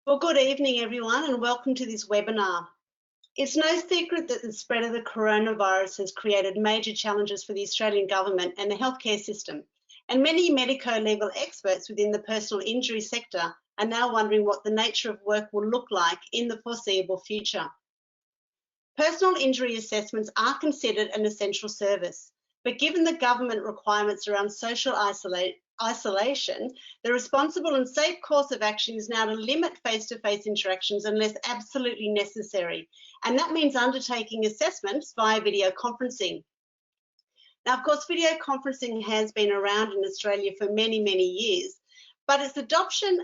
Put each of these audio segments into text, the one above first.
Well, good evening, everyone, and welcome to this webinar. It's no secret that the spread of the coronavirus has created major challenges for the Australian government and the healthcare system, and many medico-legal experts within the personal injury sector are now wondering what the nature of work will look like in the foreseeable future. Personal injury assessments are considered an essential service, but given the government requirements around social isolation, the responsible and safe course of action is now to limit face-to-face interactions unless absolutely necessary, and that means undertaking assessments via video conferencing. Now, of course, video conferencing has been around in Australia for many, many years, but its adoption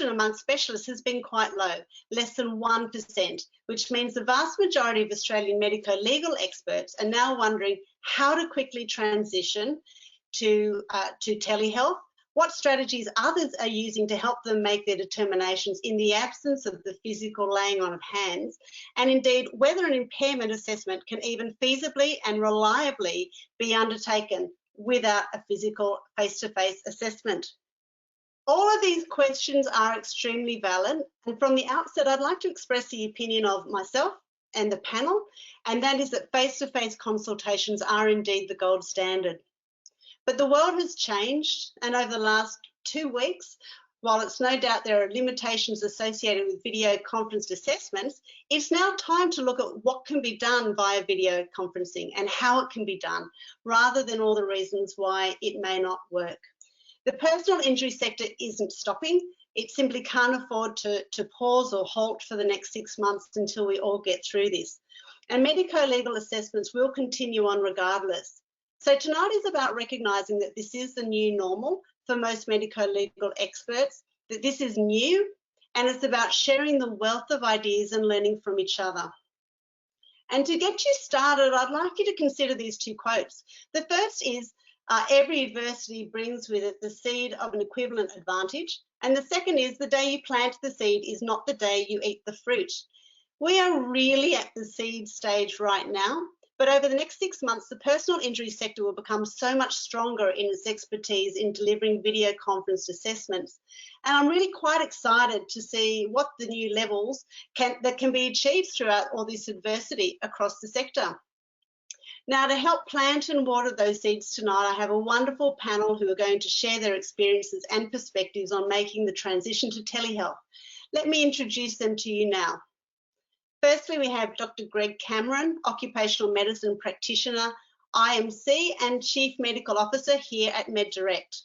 among specialists has been quite low, less than 1%, which means the vast majority of Australian medico-legal experts are now wondering how to quickly transition to telehealth, what strategies others are using to help them make their determinations in the absence of the physical laying on of hands, and indeed whether an impairment assessment can even feasibly and reliably be undertaken without a physical face-to-face assessment. All of these questions are extremely valid, and from the outset I'd like to express the opinion of myself and the panel, and that is that face-to-face consultations are indeed the gold standard. But the world has changed, and over the last 2 weeks, while it's no doubt there are limitations associated with video conferenced assessments, it's now time to look at what can be done via video conferencing and how it can be done, rather than all the reasons why it may not work. The personal injury sector isn't stopping. It simply can't afford to pause or halt for the next 6 months until we all get through this. And medico-legal assessments will continue on regardless. So tonight is about recognising that this is the new normal for most medico-legal experts, that this is new, and it's about sharing the wealth of ideas and learning from each other. And to get you started, I'd like you to consider these 2 quotes. The first is, every adversity brings with it the seed of an equivalent advantage. And the second is, the day you plant the seed is not the day you eat the fruit. We are really at the seed stage right now. But over the next 6 months, the personal injury sector will become so much stronger in its expertise in delivering video conference assessments. And I'm really quite excited to see what the new levels that can be achieved throughout all this adversity across the sector. Now, to help plant and water those seeds tonight, I have a wonderful panel who are going to share their experiences and perspectives on making the transition to telehealth. Let me introduce them to you now. Firstly, we have Dr. Greg Cameron, occupational medicine practitioner, IMC and Chief Medical Officer here at MEDirect.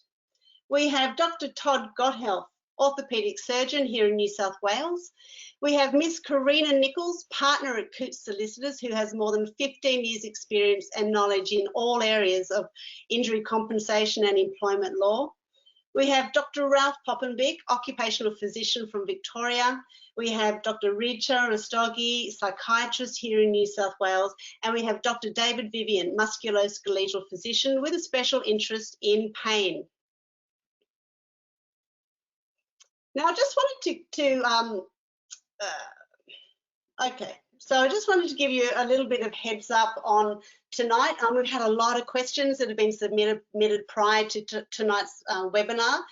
We have Dr. Todd Gotthelf, orthopaedic surgeon here in New South Wales. We have Miss Karina Nichols, partner at Cootes Solicitors, who has more than 15 years experience and knowledge in all areas of injury compensation and employment law. We have Dr. Ralph Poppenbeek, occupational physician from Victoria. We have Dr. Richa Rastogi, psychiatrist here in New South Wales. And we have Dr. David Vivian, musculoskeletal physician with a special interest in pain. Now, I just wanted So I just wanted to give you a little bit of heads up on tonight. We've had a lot of questions that have been submitted prior to tonight's webinar.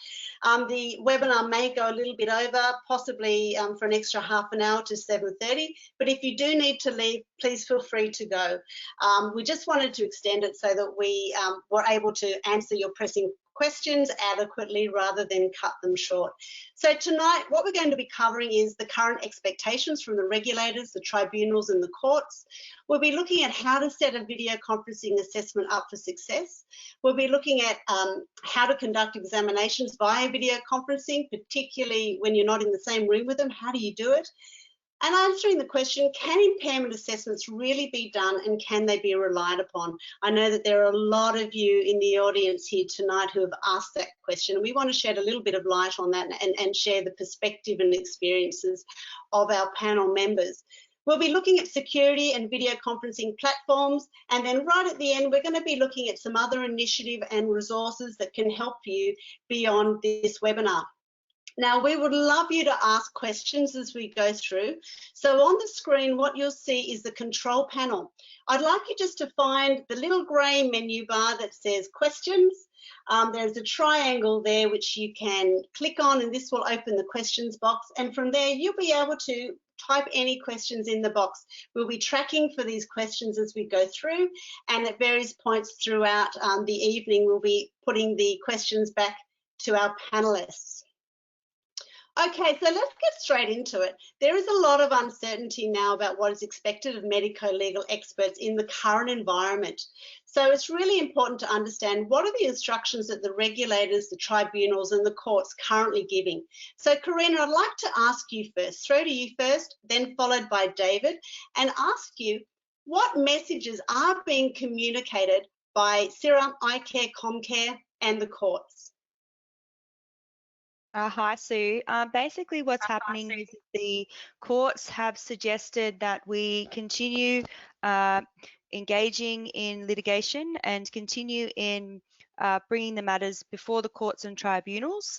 The webinar may go a little bit over, possibly for an extra half an hour to 7:30, but if you do need to leave, please feel free to go. We just wanted to extend it so that we were able to answer your pressing questions adequately rather than cut them short. So tonight, what we're going to be covering is the current expectations from the regulators, the tribunals and the courts. We'll be looking at how to set a video conferencing assessment up for success. We'll be looking at how to conduct examinations via video conferencing, particularly when you're not in the same room with them. How do you do it? And answering the question, can impairment assessments really be done and can they be relied upon? I know that there are a lot of you in the audience here tonight who have asked that question, and we want to shed a little bit of light on that and share the perspective and experiences of our panel members. We'll be looking at security and video conferencing platforms, and then right at the end, we're going to be looking at some other initiative and resources that can help you beyond this webinar. Now, we would love you to ask questions as we go through. So on the screen, what you'll see is the control panel. I'd like you just to find the little grey menu bar that says questions. There's a triangle there which you can click on, and this will open the questions box. And from there, you'll be able to type any questions in the box. We'll be tracking for these questions as we go through, and at various points throughout the evening, we'll be putting the questions back to our panelists. Okay, so let's get straight into it. There is a lot of uncertainty now about what is expected of medico-legal experts in the current environment. So it's really important to understand what are the instructions that the regulators, the tribunals and the courts currently giving. So Karina, I'd like to ask you first, throw to you first, then followed by David, and ask you what messages are being communicated by CIRA, iCare, Comcare and the courts. Hi, Sue. Basically, what's happening is the courts have suggested that we continue engaging in litigation and continue in bringing the matters before the courts and tribunals,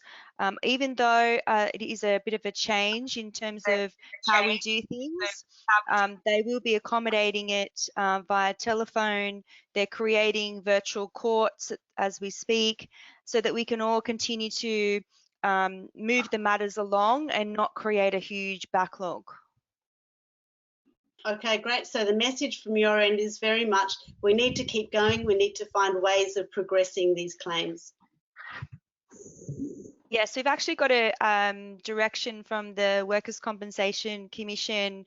even though it is a bit of a change in terms of how we do things. They will be accommodating it via telephone. They're creating virtual courts as we speak so that we can all continue to move the matters along and not create a huge backlog. Okay, great. So the message from your end is very much we need to keep going. We need to find ways of progressing these claims. Yes, we've actually got a direction from the Workers' Compensation Commission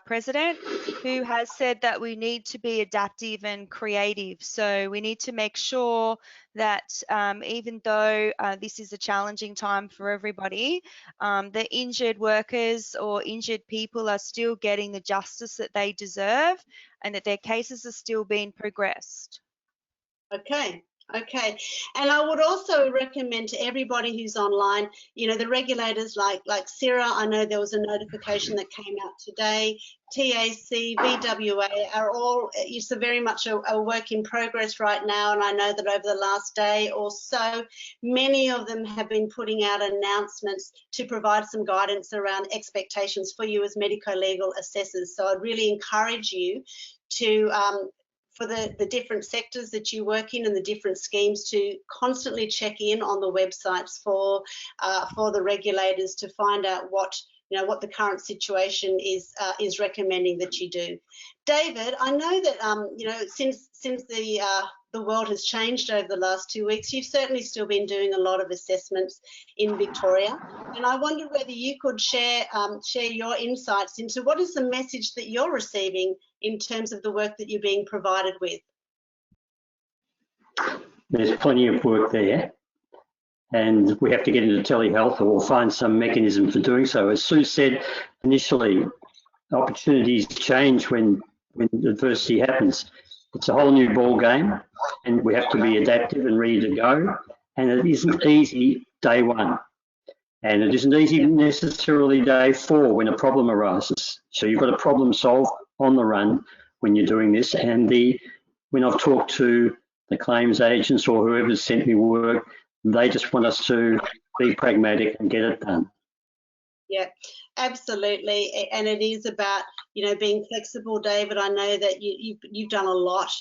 president, who has said that we need to be adaptive and creative. So we need to make sure that even though this is a challenging time for everybody, the injured workers or injured people are still getting the justice that they deserve and that their cases are still being progressed. Okay. Okay, and I would also recommend to everybody who's online, you know, the regulators like CIRA, I know there was a notification that came out today, TAC, VWA are all, it's very much a work in progress right now, and I know that over the last day or so, many of them have been putting out announcements to provide some guidance around expectations for you as medico-legal assessors. So I'd really encourage you to for the different sectors that you work in and the different schemes to constantly check in on the websites for the regulators to find out what the current situation is recommending that you do. David, I know that since the world has changed over the last 2 weeks, you've certainly still been doing a lot of assessments in Victoria, and I wondered whether you could share your insights into what is the message that you're receiving in terms of the work that you're being provided with. There's plenty of work there, and we have to get into telehealth, or we'll find some mechanism for doing so. As Sue said initially, opportunities change when adversity happens. It's a whole new ball game, and we have to be adaptive and ready to go. And it isn't easy day one, and it isn't easy necessarily day 4 when a problem arises. So you've got to problem solve on the run when you're doing this. And when I've talked to the claims agents or whoever's sent me work, they just want us to be pragmatic and get it done. Yeah, absolutely, and it is about being flexible, David. I know that you've done a lot,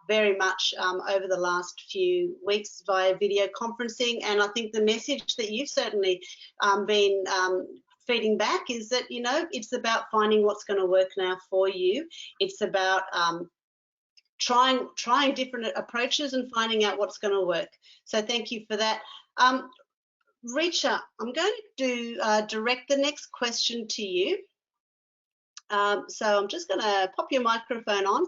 very much over the last few weeks via video conferencing, and I think the message that you've certainly been feeding back is that it's about finding what's going to work now for you. It's about trying different approaches and finding out what's going to work. So thank you for that. Richa, I'm going to direct the next question to you. So I'm just going to pop your microphone on,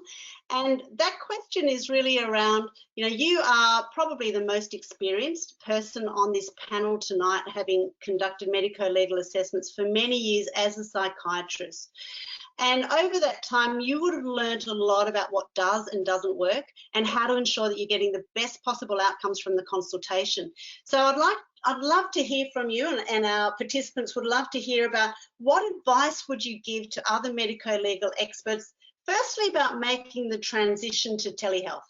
and that question is really around, you are probably the most experienced person on this panel tonight, having conducted medico-legal assessments for many years as a psychiatrist. And over that time, you would have learned a lot about what does and doesn't work and how to ensure that you're getting the best possible outcomes from the consultation. So I'd love to hear from you, and our participants would love to hear about what advice would you give to other medico-legal experts, firstly about making the transition to telehealth.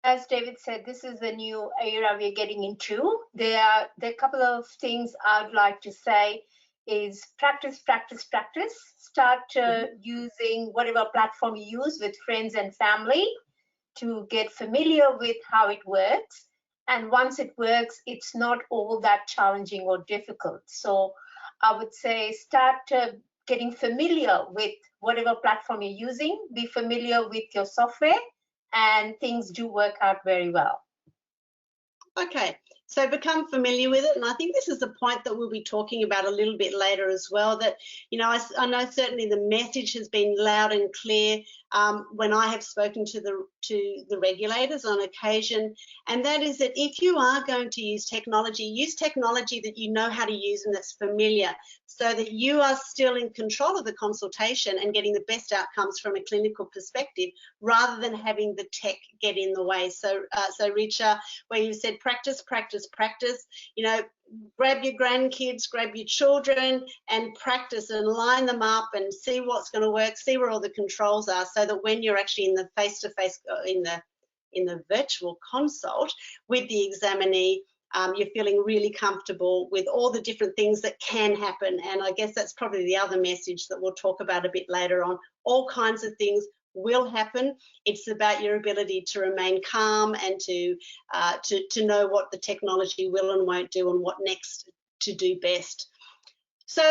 as David said, this is a new era we're getting into. There are a couple of things I'd like to say is practice, practice, practice. Start using whatever platform you use with friends and family to get familiar with how it works. And once it works, it's not all that challenging or difficult. So I would say start getting familiar with whatever platform you're using, be familiar with your software, and things do work out very well. Okay, so become familiar with it, and I think this is the point that we'll be talking about a little bit later as well, that, you know, I know certainly the message has been loud and clear when I have spoken to the regulators on occasion, and that is that if you are going to use technology that you know how to use and that's familiar, so that you are still in control of the consultation and getting the best outcomes from a clinical perspective, rather than having the tech get in the way. So, Richa, where you said practice, practice, practice, you know, grab your grandkids, grab your children and practice and line them up and see what's going to work, see where all the controls are, so that when you're actually in the face-to-face, in the virtual consult with the examinee, you're feeling really comfortable with all the different things that can happen. And I guess that's probably the other message that we'll talk about a bit later on. All kinds of things will happen. It's about your ability to remain calm and to know what the technology will and won't do and what next to do best. So,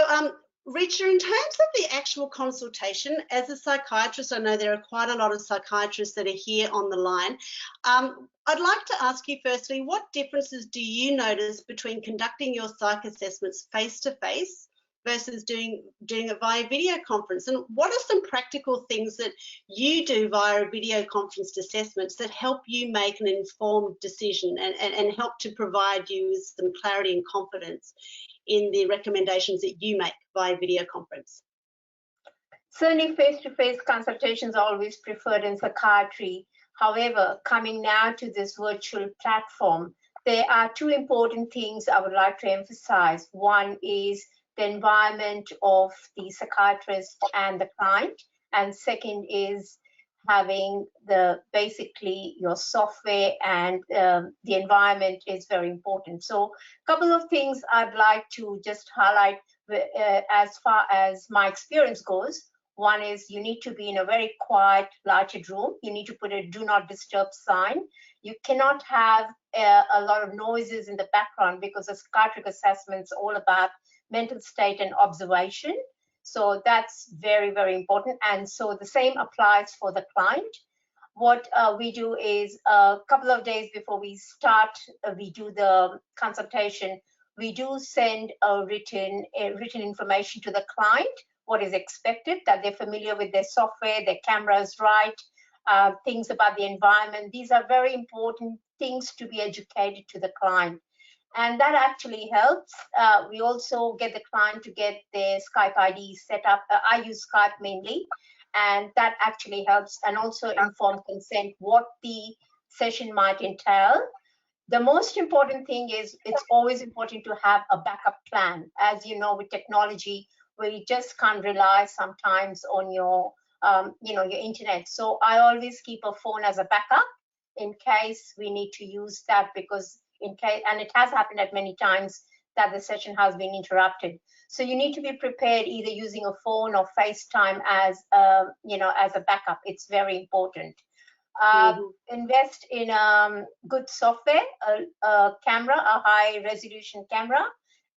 Richa, in terms of the actual consultation, as a psychiatrist, I know there are quite a lot of psychiatrists that are here on the line. I'd like to ask you firstly, what differences do you notice between conducting your psych assessments face-to-face versus doing it via video conference? And what are some practical things that you do via video conference assessments that help you make an informed decision and help to provide you with some clarity and confidence in the recommendations that you make via video conference? Certainly face-to-face consultations are always preferred in psychiatry. However, coming now to this virtual platform, there are two important things I would like to emphasize. One is the environment of the psychiatrist and the client, and second is having basically your software, and the environment is very important. So a couple of things I'd like to just highlight as far as my experience goes. One is you need to be in a very quiet, lighted room. You need to put a do not disturb sign. You cannot have a lot of noises in the background, because the psychiatric assessment's all about mental state and observation. So that's very, very important. And so the same applies for the client. What we do is a couple of days before we start, we do the consultation, we do send a written information to the client, what is expected, that they're familiar with their software, their cameras right, things about the environment. These are very important things to be educated to the client. And that actually helps. We also get the client to get their Skype ID set up. I use Skype mainly, and that actually helps. And also informed consent, what the session might entail. The most important thing is it's always important to have a backup plan. As you know, with technology, we just can't rely sometimes on your, your internet. So I always keep a phone as a backup in case we need to use that, because in case, and it has happened at many times that the session has been interrupted. So you need to be prepared, either using a phone or FaceTime as, as a backup. It's very important. Invest in good software, a camera, a high resolution camera,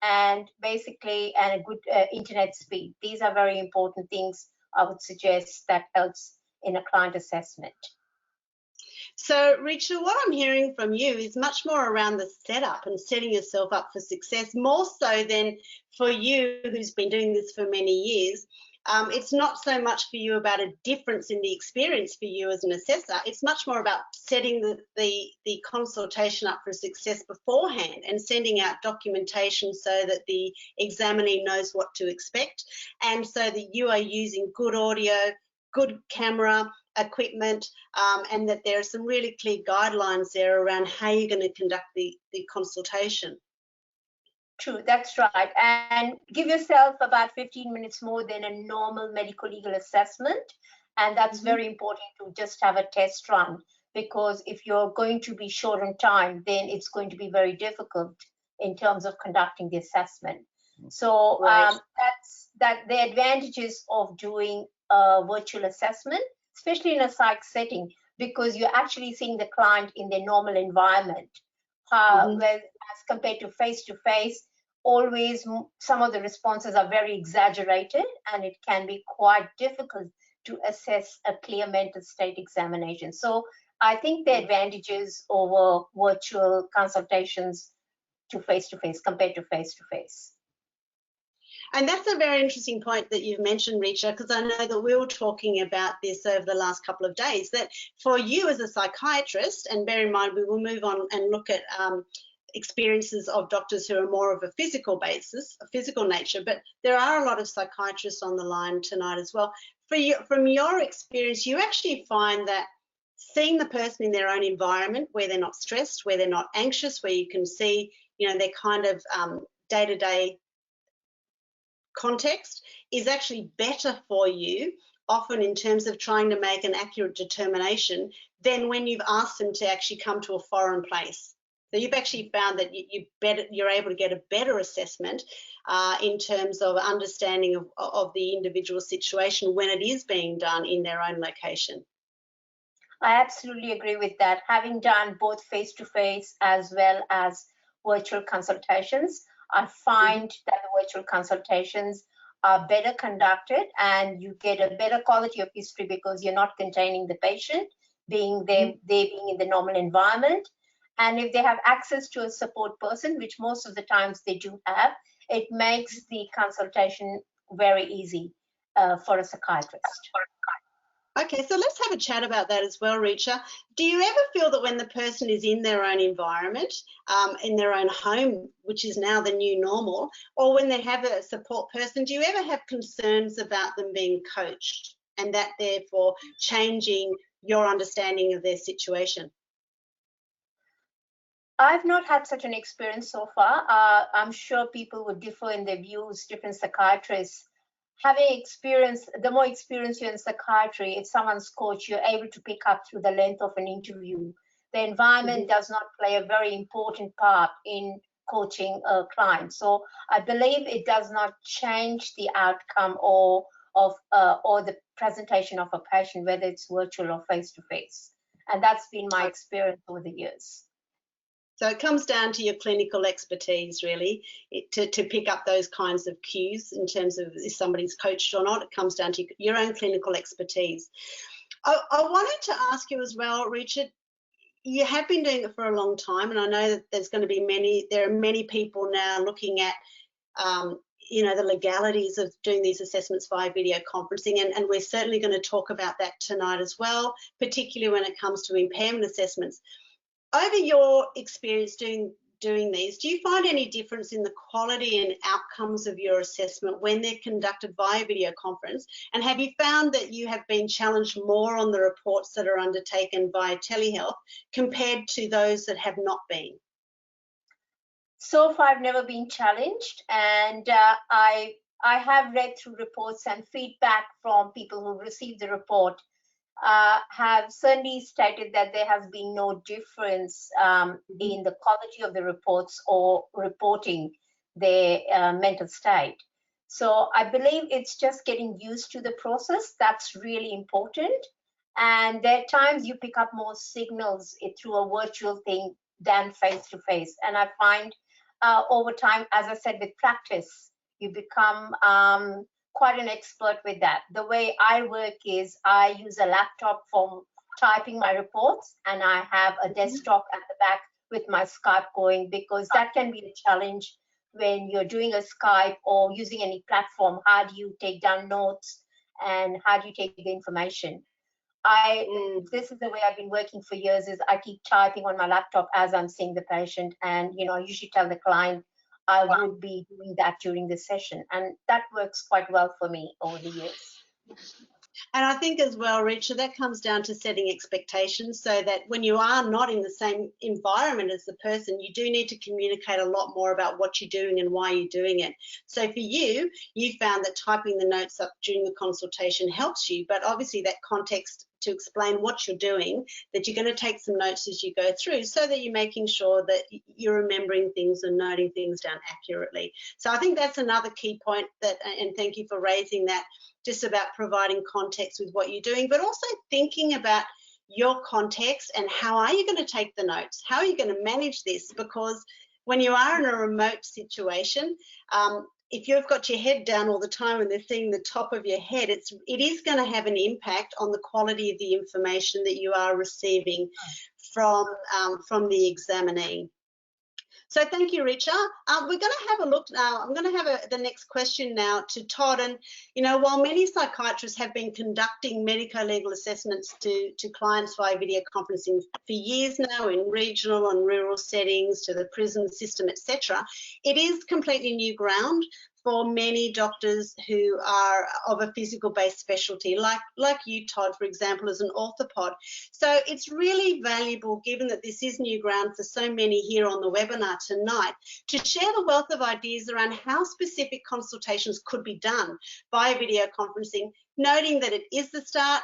and basically a good internet speed. These are very important things I would suggest that helps in a client assessment. So, Richa, what I'm hearing from you is much more around the setup and setting yourself up for success, more so than for you who's been doing this for many years. It's not so much for you about a difference in the experience for you as an assessor. It's much more about setting the consultation up for success beforehand and sending out documentation so that the examinee knows what to expect, and so that you are using good audio, good camera equipment, and that there are some really clear guidelines there around how you're going to conduct the consultation. True, that's right. And give yourself about 15 minutes more than a normal medico-legal assessment. And that's very important to just have a test run. because if you're going to be short on time, then it's going to be very difficult in terms of conducting the assessment. So that's the advantages of doing a virtual assessment, especially in a psych setting, because you're actually seeing the client in their normal environment. Whereas as compared to face-to-face, always some of the responses are very exaggerated, and it can be quite difficult to assess a clear mental state examination. So I think the advantages over virtual consultations to face-to-face compared to face-to-face. And that's a very interesting point that you've mentioned, Richa, because I know that we were talking about this over the last couple of days, that for you as a psychiatrist, and bear in mind we will move on and look at experiences of doctors who are more of a physical basis, a physical nature, but there are a lot of psychiatrists on the line tonight as well. From your experience, you actually find that seeing the person in their own environment, where they're not stressed, where they're not anxious, where you can see, you know, their kind of day-to-day context, is actually better for you, often in terms of trying to make an accurate determination, than when you've asked them to actually come to a foreign place. So you've actually found that you're able to get a better assessment in terms of understanding of the individual situation when it is being done in their own location. I absolutely agree with that. Having done both face-to-face as well as virtual consultations, I find that the virtual consultations are better conducted, and you get a better quality of history because you're not containing the patient, being they being in the normal environment. And if they have access to a support person, which most of the times they do have, it makes the consultation very easy for a psychiatrist. Okay, so let's have a chat about that as well, Richa. Do you ever feel that when the person is in their own environment, in their own home, which is now the new normal, or when they have a support person, do you ever have concerns about them being coached and that therefore changing your understanding of their situation? I've not had such an experience so far. I'm sure people would differ in their views, different psychiatrists. Having experience, the more experience you're in psychiatry, if someone's coach, you're able to pick up through the length of an interview. The environment does not play a very important part in coaching a client. So I believe it does not change the outcome or the presentation of a patient, whether it's virtual or face-to-face. And that's been my experience over the years. So it comes down to your clinical expertise, really, to pick up those kinds of cues in terms of if somebody's coached or not. It comes down to your own clinical expertise. I wanted to ask you as well, Richard, you have been doing it for a long time, and I know that there are many people now looking at, you know, the legalities of doing these assessments via video conferencing, and we're certainly going to talk about that tonight as well, particularly when it comes to impairment assessments. Over your experience doing these, do you find any difference in the quality and outcomes of your assessment when they're conducted via video conference? And have you found that you have been challenged more on the reports that are undertaken via telehealth compared to those that have not been? So far, I've never been challenged, and I have read through reports, and feedback from people who received the report have certainly stated that there has been no difference in the quality of the reports or reporting their mental state. So I believe it's just getting used to the process. That's really important. And there are times you pick up more signals through a virtual thing than face-to-face. And I find over time, as I said, with practice, you become quite an expert with that. The way I work is I use a laptop for typing my reports, and I have a desktop at the back with my Skype going, because that can be a challenge when you're doing a Skype or using any platform. How do you take down notes, and how do you take the information? This is the way I've been working for years, is I keep typing on my laptop as I'm seeing the patient, and I usually tell the client I would be doing that during the session, and that works quite well for me over the years. And I think as well, Richard, that comes down to setting expectations, so that when you are not in the same environment as the person, you do need to communicate a lot more about what you're doing and why you're doing it. So for you, you found that typing the notes up during the consultation helps you, but obviously that context to explain what you're doing, that you're going to take some notes as you go through, so that you're making sure that you're remembering things and noting things down accurately. So I think that's another key point, that, and thank you for raising that, just about providing context with what you're doing, but also thinking about your context and how are you going to take the notes? How are you going to manage this? Because when you are in a remote situation, if you've got your head down all the time and they're seeing the top of your head, it is going to have an impact on the quality of the information that you are receiving from the examinee. So thank you, Richard. We're going to have a look now. I'm going to have the next question now to Todd. And, you know, while many psychiatrists have been conducting medico-legal assessments to clients via video conferencing for years now in regional and rural settings, to the prison system, etc., it is completely new ground for many doctors who are of a physical-based specialty, like you, Todd, for example, as an orthopod. So it's really valuable, given that this is new ground for so many here on the webinar tonight, to share the wealth of ideas around how specific consultations could be done via video conferencing, noting that it is the start,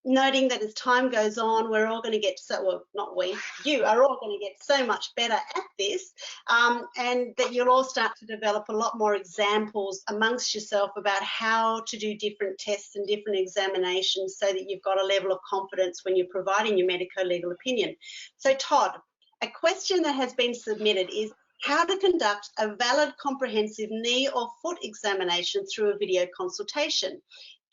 noting that as time goes on, we're all going to get so, well, not we, you are all going to get so much better at this, and that you'll all start to develop a lot more examples amongst yourself about how to do different tests and different examinations, so that you've got a level of confidence when you're providing your medico-legal opinion. So Todd, a question that has been submitted is how to conduct a valid comprehensive knee or foot examination through a video consultation.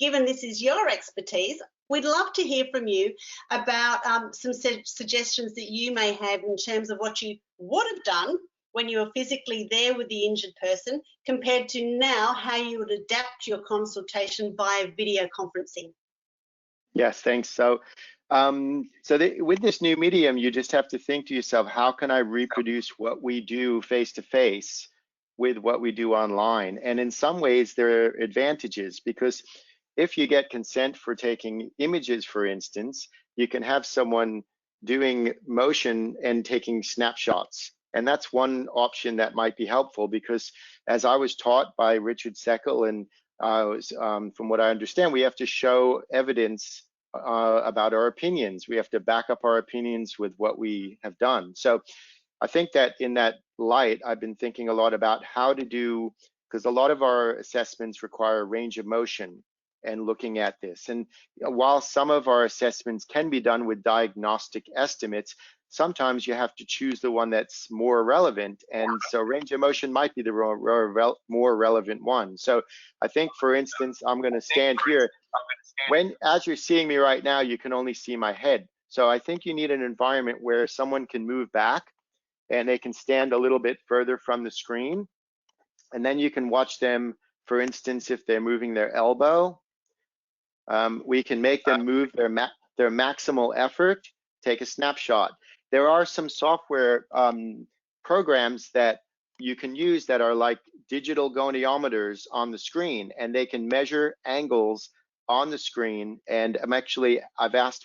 Given this is your expertise, we'd love to hear from you about some suggestions that you may have in terms of what you would have done when you were physically there with the injured person, compared to now how you would adapt your consultation via video conferencing. Yes, thanks. So, with this new medium, you just have to think to yourself, how can I reproduce what we do face-to-face with what we do online? And in some ways, there are advantages, because if you get consent for taking images, for instance, you can have someone doing motion and taking snapshots. And that's one option that might be helpful, because as I was taught by Richard Seckel, and from what I understand, we have to show evidence about our opinions. We have to back up our opinions with what we have done. So I think that in that light, I've been thinking a lot about how to do, because a lot of our assessments require range of motion and looking at this. And while some of our assessments can be done with diagnostic estimates, sometimes you have to choose the one that's more relevant. And so range of motion might be the more relevant one. So I think, for instance, I'm going to stand here. As you're seeing me right now, you can only see my head. So I think you need an environment where someone can move back and they can stand a little bit further from the screen. And then you can watch them, for instance, if they're moving their elbow. We can make them move their maximal effort, take a snapshot. There are some software programs that you can use that are like digital goniometers on the screen, and they can measure angles on the screen. And I've asked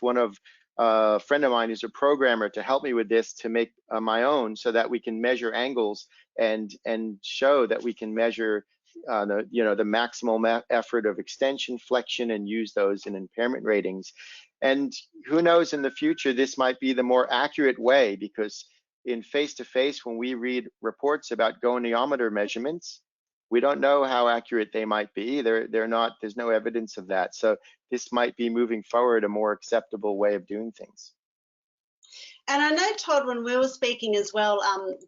a friend of mine who's a programmer to help me with this, to make my own, so that we can measure angles and show that we can measure the maximal effort of extension, flexion, and use those in impairment ratings. And who knows, in the future, this might be the more accurate way, because in face-to-face, when we read reports about goniometer measurements, we don't know how accurate they might be. There's no evidence of that. So this might be, moving forward, a more acceptable way of doing things. And I know, Todd, when we were speaking as well,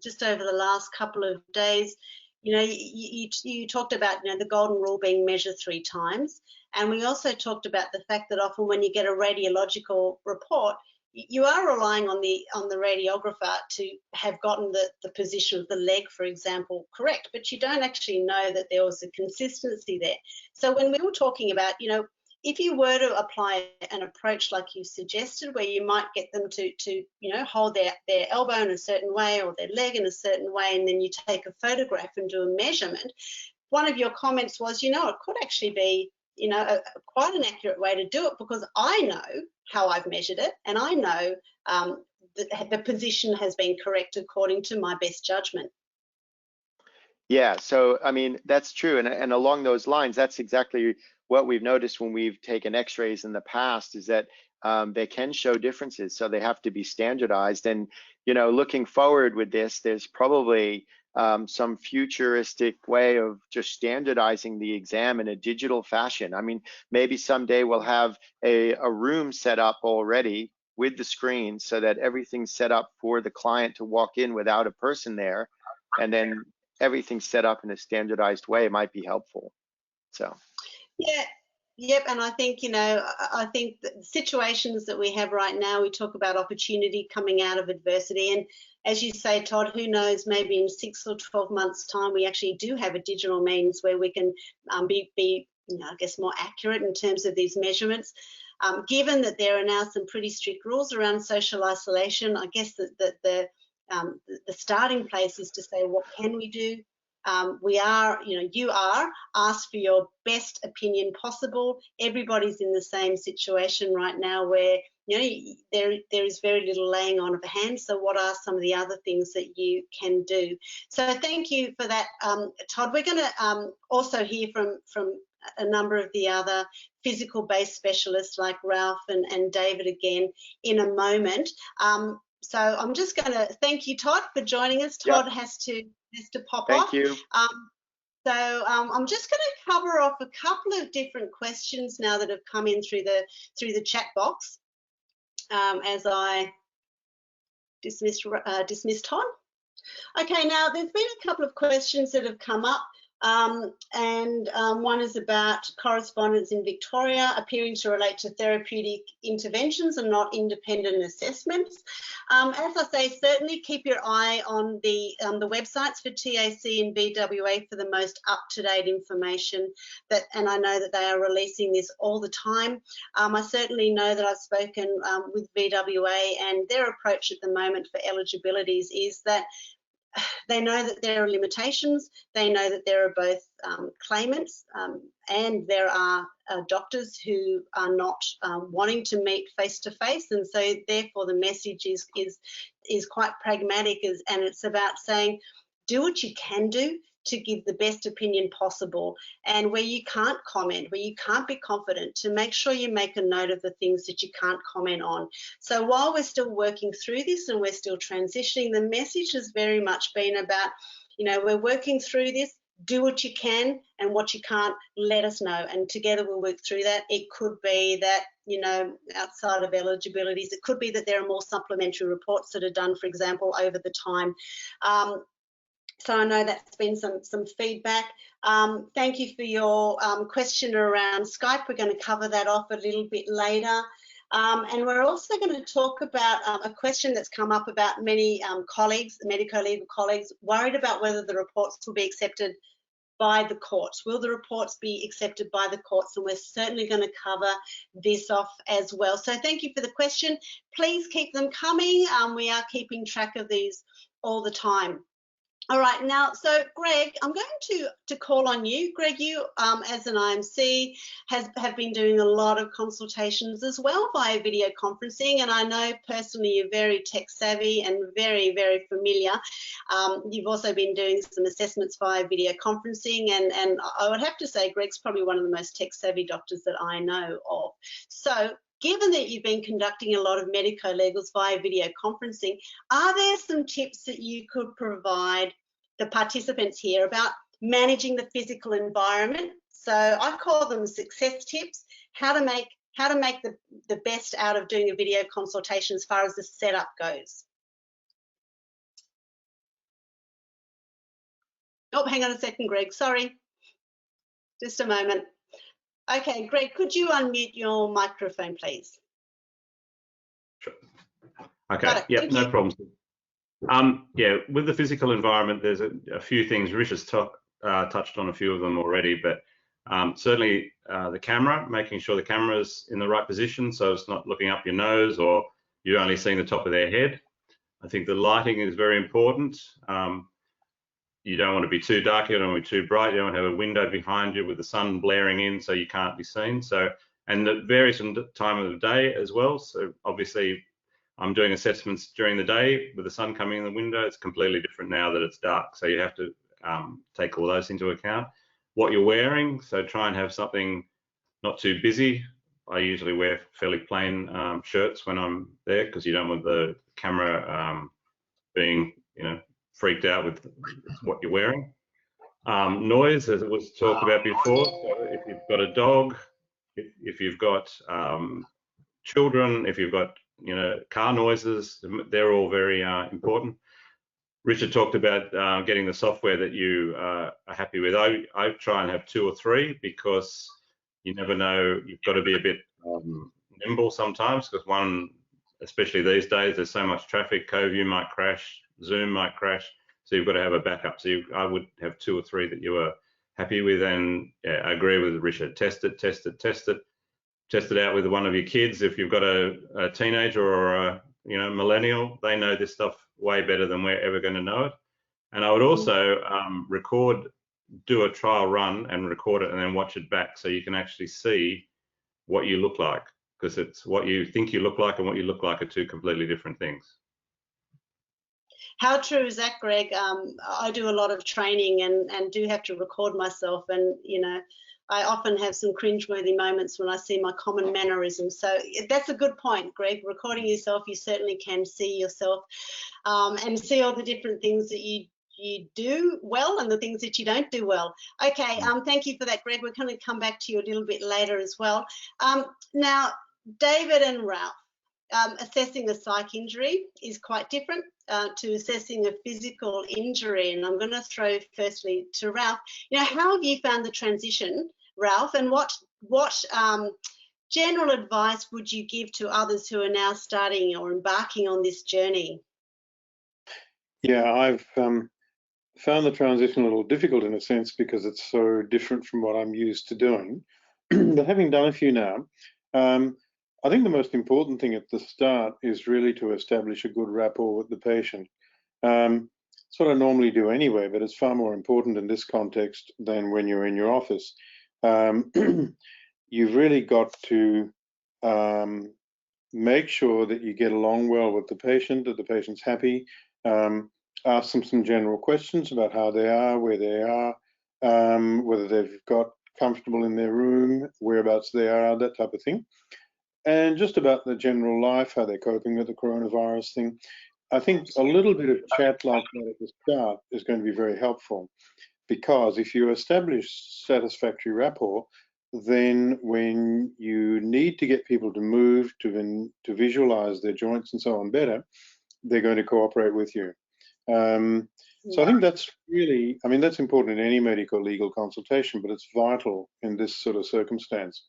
just over the last couple of days, you know, you talked about, you know, the golden rule being measure 3 times. And we also talked about the fact that often when you get a radiological report, you are relying on the radiographer to have gotten the position of the leg, for example, correct, but you don't actually know that there was a consistency there. So when we were talking about, you know, if you were to apply an approach like you suggested, where you might get them to you know, hold their elbow in a certain way or their leg in a certain way, and then you take a photograph and do a measurement, one of your comments was, you know, it could actually be, you know, quite an accurate way to do it, because I know how I've measured it, and I know the position has been correct according to my best judgment. Yeah, so I mean, that's true, and along those lines, that's exactly what we've noticed when we've taken x-rays in the past, is that they can show differences, so they have to be standardized. And looking forward with this, there's probably some futuristic way of just standardizing the exam in a digital fashion. I mean, maybe someday we'll have a room set up already with the screen so that everything's set up for the client to walk in without a person there, and then everything's set up in a standardized way might be helpful. So yeah. Yep, and I think, I think the situations that we have right now, we talk about opportunity coming out of adversity. And as you say, Todd, who knows, maybe in 6 or 12 months' time, we actually do have a digital means where we can be I guess, more accurate in terms of these measurements. Given that there are now some pretty strict rules around social isolation, I guess that the starting place is to say, what can we do? We are, you are asked for your best opinion possible. Everybody's in the same situation right now where, there is very little laying on of a hand. So what are some of the other things that you can do? So thank you for that, Todd. We're going to also hear from a number of the other physical-based specialists like Ralph and David again in a moment. So I'm just going to thank you, Todd, for joining us. Todd has to pop off. Thank you. So I'm just going to cover off a couple of different questions now that have come in through the chat box as I dismiss Todd. Okay, now there's been a couple of questions that have come up. One is about correspondence in Victoria appearing to relate to therapeutic interventions and not independent assessments. As I say, certainly keep your eye on the websites for TAC and VWA for the most up-to-date information. And I know that they are releasing this all the time. I certainly know that I've spoken with VWA, and their approach at the moment for eligibilities is that they know that there are limitations. They know that there are both claimants and there are doctors who are not wanting to meet face-to-face, and so therefore the message is quite pragmatic, and it's about saying, do what you can do to give the best opinion possible, and where you can't comment, where you can't be confident, to make sure you make a note of the things that you can't comment on. So while we're still working through this and we're still transitioning, the message has very much been about, we're working through this, do what you can, and what you can't, let us know, and together we'll work through that. It could be that, outside of eligibilities, it could be that there are more supplementary reports that are done, for example, over the time. So I know that's been some feedback. Thank you for your question around Skype. We're going to cover that off a little bit later. And we're also going to talk about a question that's come up about many colleagues, medico-legal colleagues, worried about whether the reports will be accepted by the courts. Will the reports be accepted by the courts? And we're certainly going to cover this off as well. So thank you for the question. Please keep them coming. We are keeping track of these all the time. All right, now, so Greg, I'm going to call on you. Greg, you as an IMC have been doing a lot of consultations as well via video conferencing, and I know personally you're very tech savvy and very, very familiar. You've also been doing some assessments via video conferencing, and I would have to say Greg's probably one of the most tech savvy doctors that I know of. So given that you've been conducting a lot of medico-legals via video conferencing, are there some tips that you could provide the participants here about managing the physical environment? So I call them success tips, how to make the best out of doing a video consultation as far as the setup goes. Oh, hang on a second, Greg, sorry. Just a moment. Okay, Greg, could you unmute your microphone, please? Sure. Okay, yeah, no problems. Yeah, with the physical environment, there's a few things. Rish has touched on a few of them already, but certainly the camera, making sure the camera's in the right position so it's not looking up your nose or you're only seeing the top of their head. I think the lighting is very important. You don't want to be too dark, you don't want to be too bright, you don't want to have a window behind you with the sun blaring in so you can't be seen. So, and it varies from the time of the day as well. So obviously I'm doing assessments during the day with the sun coming in the window. It's completely different now that it's dark. So you have to take all those into account. What you're wearing, so try and have something not too busy. I usually wear fairly plain shirts when I'm there, because you don't want the camera being, freaked out with what you're wearing. Noise, as it was talked about before. So if you've got a dog, if you've got children, if you've got car noises, they're all very important. Richard talked about getting the software that you are happy with. I try and have 2 or 3, because you never know. You've got to be a bit nimble sometimes, because one, especially these days, there's so much traffic. CoView might crash, Zoom might crash, so you've got to have a backup. So I would have 2 or 3 that you are happy with, and yeah, I agree with Richard. Test it out with one of your kids. If you've got a teenager or a millennial, they know this stuff way better than we're ever going to know it. And I would also do a trial run and record it and then watch it back, so you can actually see what you look like, because it's what you think you look like and what you look like are 2 completely different things. How true is that, Greg? I do a lot of training and do have to record myself, and I often have some cringeworthy moments when I see my common mannerisms. So that's a good point, Greg. Recording yourself, you certainly can see yourself and see all the different things that you do well and the things that you don't do well. Okay, thank you for that, Greg. We're going to come back to you a little bit later as well. Now, David and Ralph, assessing a psych injury is quite different to assessing a physical injury. And I'm going to throw firstly to Ralph. How have you found the transition, Ralph, and what general advice would you give to others who are now starting or embarking on this journey? Yeah, I've found the transition a little difficult in a sense, because it's so different from what I'm used to doing. But having done a few now, I think the most important thing at the start is really to establish a good rapport with the patient. It's what I normally do anyway, but it's far more important in this context than when you're in your office. You've really got to make sure that you get along well with the patient, that the patient's happy. Ask them some general questions about how they are, where they are, whether they've got comfortable in their room, whereabouts they are, that type of thing. And just about the general life, how they're coping with the coronavirus thing. I think a little bit of chat like that at the start is going to be very helpful, because if you establish satisfactory rapport, then when you need to get people to move, to visualize their joints and so on better, they're going to cooperate with you. So I think that's really, that's important in any medico-legal consultation, but it's vital in this sort of circumstance.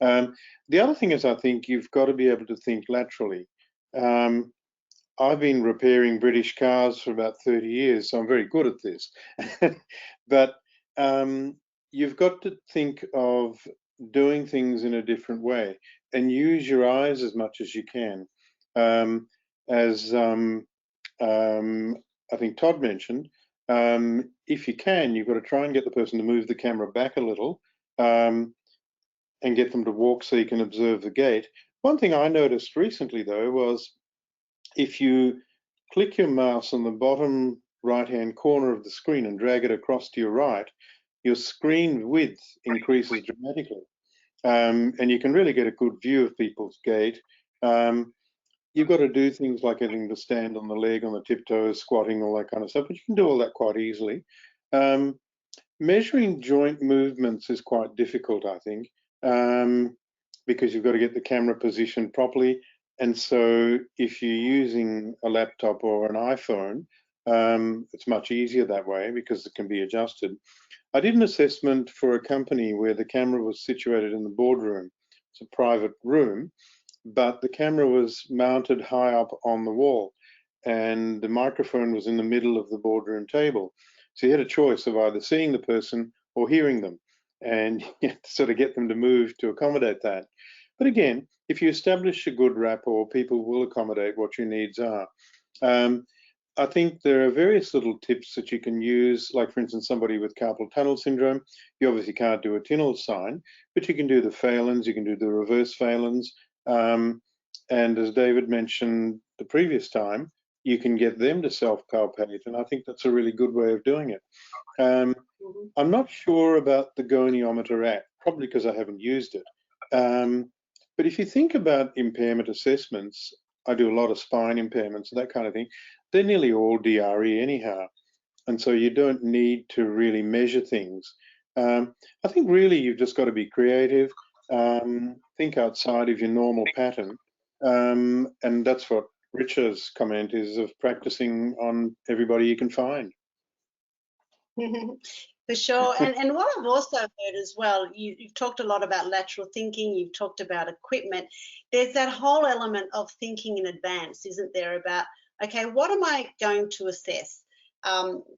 The other thing is, I think you've got to be able to think laterally. I've been repairing British cars for about 30 years, so I'm very good at this. But you've got to think of doing things in a different way and use your eyes as much as you can. I think Todd mentioned, if you can, you've got to try and get the person to move the camera back a little and get them to walk so you can observe the gait. One thing I noticed recently, though, was if you click your mouse on the bottom right-hand corner of the screen and drag it across to your right, your screen width increases dramatically. And you can really get a good view of people's gait. You've got to do things like getting to stand on the leg, on the tiptoes, squatting, all that kind of stuff, but you can do all that quite easily. Measuring joint movements is quite difficult, I think, because you've got to get the camera positioned properly. And so if you're using a laptop or an iPhone, it's much easier that way because it can be adjusted. I did an assessment for a company where the camera was situated in the boardroom. It's a private room, but the camera was mounted high up on the wall and the microphone was in the middle of the boardroom table. So you had a choice of either seeing the person or hearing them, and you have to sort of get them to move to accommodate that. But again, if you establish a good rapport, people will accommodate what your needs are. I think there are various little tips that you can use, like for instance, somebody with carpal tunnel syndrome, you obviously can't do a Tinel sign, but you can do the phalans, you can do the reverse phalans. And as David mentioned the previous time, you can get them to self-palpate, and I think that's a really good way of doing it. I'm not sure about the goniometer app, probably because I haven't used it. But if you think about impairment assessments, I do a lot of spine impairments and that kind of thing. They're nearly all DRE anyhow. And so you don't need to really measure things. I think really you've just got to be creative, think outside of your normal pattern. And that's what Richard's comment is, of practicing on everybody you can find. For sure. And what I've also heard as well, you've talked a lot about lateral thinking, you've talked about equipment. There's that whole element of thinking in advance, isn't there, about, okay, what am I going to assess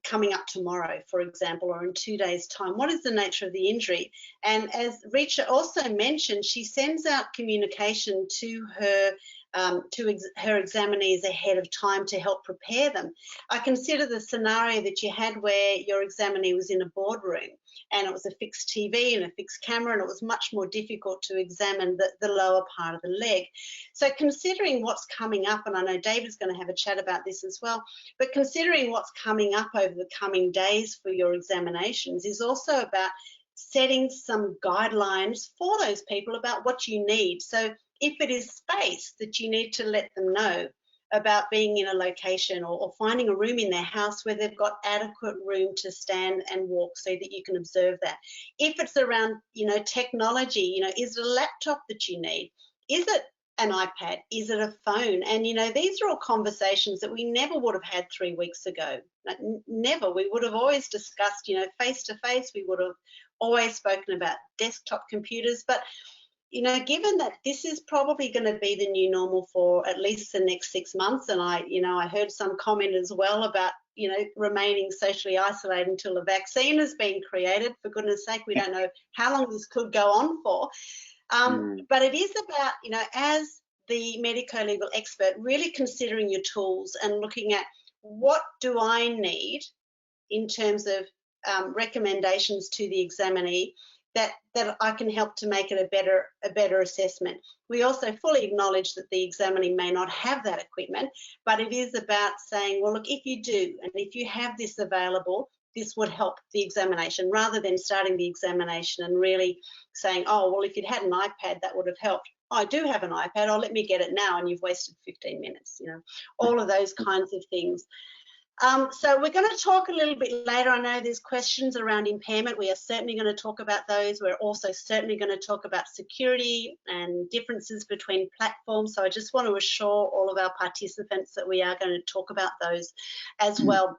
coming up tomorrow, for example, or in 2 days' time? What is the nature of the injury? And as Richa also mentioned, she sends out communication to her examinees ahead of time to help prepare them. I consider the scenario that you had where your examinee was in a boardroom and it was a fixed TV and a fixed camera, and it was much more difficult to examine the lower part of the leg. So considering what's coming up, and I know David's going to have a chat about this as well, but considering what's coming up over the coming days for your examinations is also about setting some guidelines for those people about what you need. So if it is space that you need to let them know about being in a location, or finding a room in their house where they've got adequate room to stand and walk so that you can observe that. If it's around, technology, is it a laptop that you need? Is it an iPad? Is it a phone? And, these are all conversations that we never would have had 3 weeks ago. Never. We would have always discussed, face-to-face. We would have always spoken about desktop computers. But given that this is probably going to be the new normal for at least the next 6 months, and I heard some comment as well about, remaining socially isolated until a vaccine has been created. For goodness sake, we don't know how long this could go on for. But it is about, as the medico-legal expert, really considering your tools and looking at what do I need in terms of recommendations to the examinee that I can help to make it a better assessment. We also fully acknowledge that the examinee may not have that equipment, but it is about saying, well, look, if you do, and if you have this available, this would help the examination, rather than starting the examination and really saying, oh, well, if you'd had an iPad, that would have helped. Oh, I do have an iPad, oh, let me get it now, and you've wasted 15 minutes, all of those kinds of things. So we're going to talk a little bit later. I know there's questions around impairment. We are certainly going to talk about those. We're also certainly going to talk about security and differences between platforms. So I just want to assure all of our participants that we are going to talk about those as well.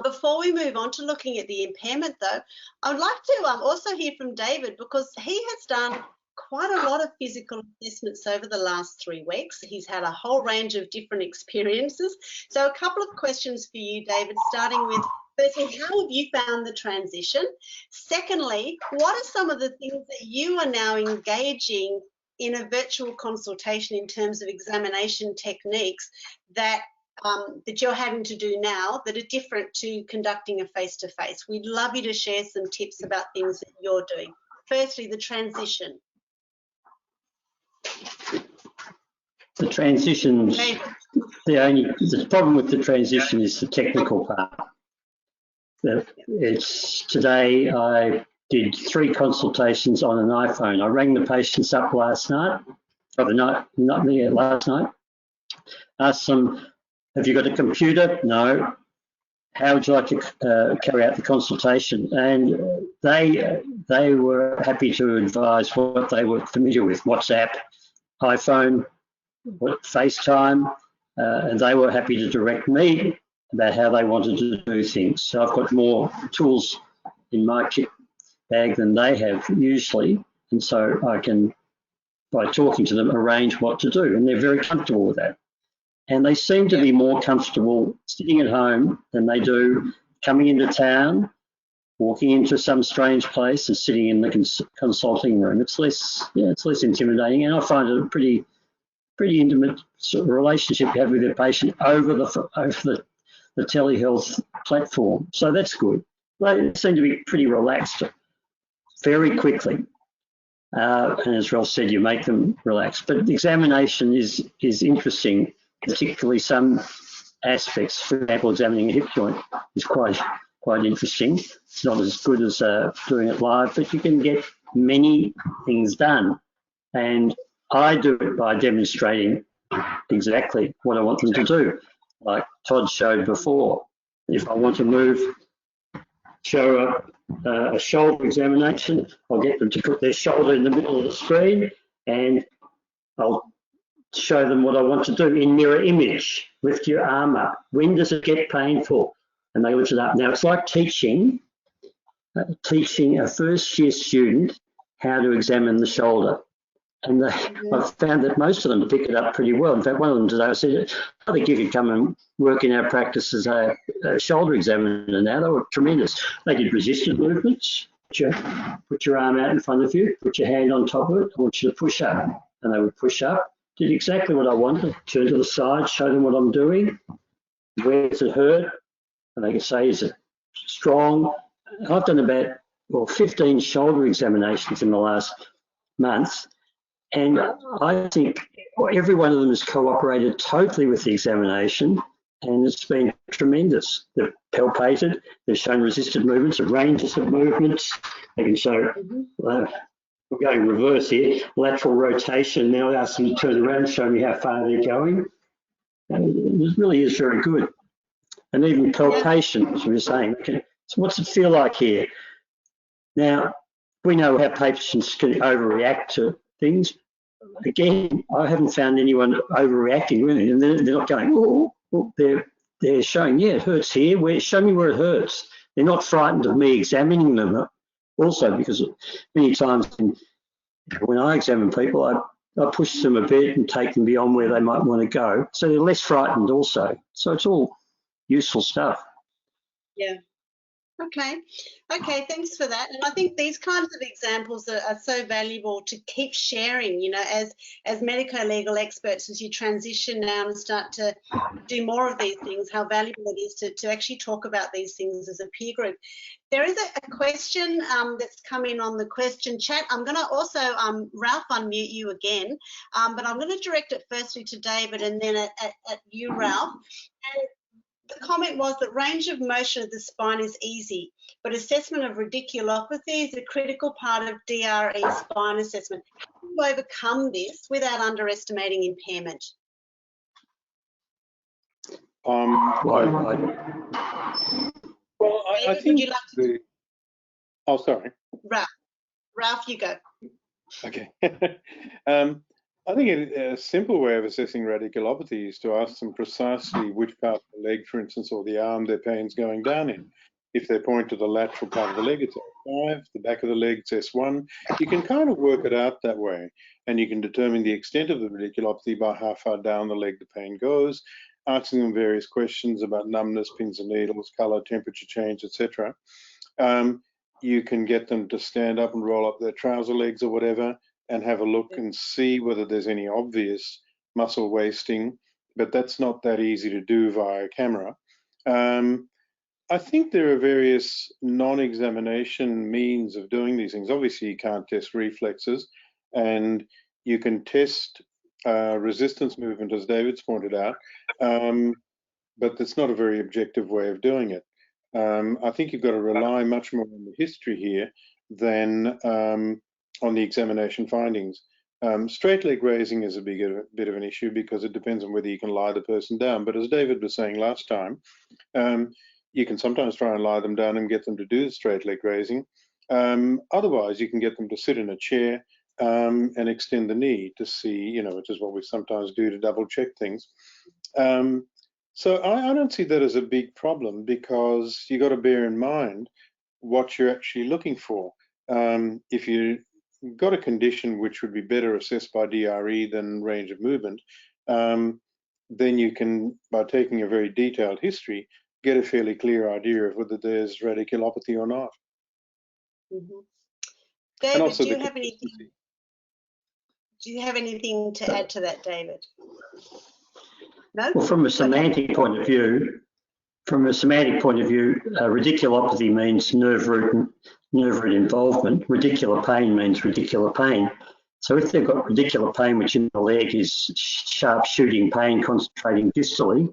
Before we move on to looking at the impairment, though, I would like to also hear from David, because he has done quite a lot of physical assessments over the last 3 weeks. He's had a whole range of different experiences. So a couple of questions for you, David, starting with, firstly, how have you found the transition? Secondly, what are some of the things that you are now engaging in a virtual consultation in terms of examination techniques that that you're having to do now that are different to conducting a face-to-face? We'd love you to share some tips about things that you're doing. Firstly, the transition. The transitions, the problem with the transition is the technical part. Today I did 3 consultations on an iPhone. I rang the patients up last night, last night, asked them, have you got a computer? No. How would you like to carry out the consultation? And they were happy to advise what they were familiar with: WhatsApp, iPhone, FaceTime, and they were happy to direct me about how they wanted to do things. So I've got more tools in my kit bag than they have usually, and so I can, by talking to them, arrange what to do, and they're very comfortable with that. And they seem to be more comfortable sitting at home than they do coming into town, walking into some strange place and sitting in the consulting room. It's less intimidating, and I find it a pretty intimate sort of relationship you have with your patient over the telehealth platform. So that's good. They seem to be pretty relaxed very quickly. And as Ralph said, you make them relax. But the examination is interesting, particularly some aspects. For example, examining a hip joint is quite interesting. It's not as good as doing it live, but you can get many things done. And I do it by demonstrating exactly what I want them to do, like Todd showed before. If I want to move, show a shoulder examination, I'll get them to put their shoulder in the middle of the screen, and I'll show them what I want to do in mirror image. Lift your arm up. When does it get painful? And they lift it up. Now, it's like teaching a first-year student how to examine the shoulder. And I've found that most of them pick it up pretty well. In fact, one of them today, I said, I think you could come and work in our practice as a shoulder examiner now. They were tremendous. They did resistant movements. Put your arm out in front of you, put your hand on top of it. I want you to push up. And they would push up, did exactly what I wanted, turn to the side, show them what I'm doing. Where does it hurt? And they can say, is it strong? I've done about 15 shoulder examinations in the last month. And I think every one of them has cooperated totally with the examination, and it's been tremendous. They've palpated, they've shown resisted movements, ranges of movements. They can show, we're going reverse here, lateral rotation. Now I ask them to turn around and show me how far they're going. And it really is very good. And even palpation, as we were saying. Okay, so what's it feel like here? Now, we know how patients can overreact to things. Again, I haven't found anyone overreacting really, and they're not going, oh, they're showing, yeah, it hurts here. Show me where it hurts. They're not frightened of me examining them. Also, because many times when I examine people, I push them a bit and take them beyond where they might want to go. So they're less frightened also. So it's all useful stuff. Yeah. Okay, thanks for that. And I think these kinds of examples are so valuable to keep sharing, you know, as medico-legal experts, as you transition now and start to do more of these things, how valuable it is to actually talk about these things as a peer group. There is a question that's come in on the question chat. I'm going to also, Ralph, unmute you again, but I'm going to direct it firstly to David and then at you, Ralph. And the comment was that range of motion of the spine is easy, but assessment of radiculopathy is a critical part of DRE spine assessment. How do you overcome this without underestimating impairment? I think. Would you like to... Oh, sorry. Ralph, you go. Okay. I think a simple way of assessing radiculopathy is to ask them precisely which part of the leg, for instance, or the arm their pain's going down in. If they point to the lateral part of the leg, it's S5, the back of the leg, it's S1. You can kind of work it out that way, and you can determine the extent of the radiculopathy by how far down the leg the pain goes, asking them various questions about numbness, pins and needles, color, temperature change, etc. You can get them to stand up and roll up their trouser legs or whatever, and have a look and see whether there's any obvious muscle wasting, but that's not that easy to do via camera. I think there are various non-examination means of doing these things. Obviously, you can't test reflexes, and you can test resistance movement, as David's pointed out, but that's not a very objective way of doing it. I think you've got to rely much more on the history here than on the examination findings. Straight leg raising is a bit of an issue because it depends on whether you can lie the person down. But as David was saying last time, you can sometimes try and lie them down and get them to do the straight leg raising. Otherwise, you can get them to sit in a chair and extend the knee to see, you know, which is what we sometimes do to double check things. So I don't see that as a big problem because you got to bear in mind what you're actually looking for. If you got a condition which would be better assessed by DRE than range of movement, then you can, by taking a very detailed history, get a fairly clear idea of whether there's radiculopathy or not. Mm-hmm. David, do you have anything to add to that, David? No? Well, from a semantic point of view, radiculopathy means nerve root involvement. Radicular pain means radicular pain. So if they've got radicular pain, which in the leg is sharp shooting pain concentrating distally,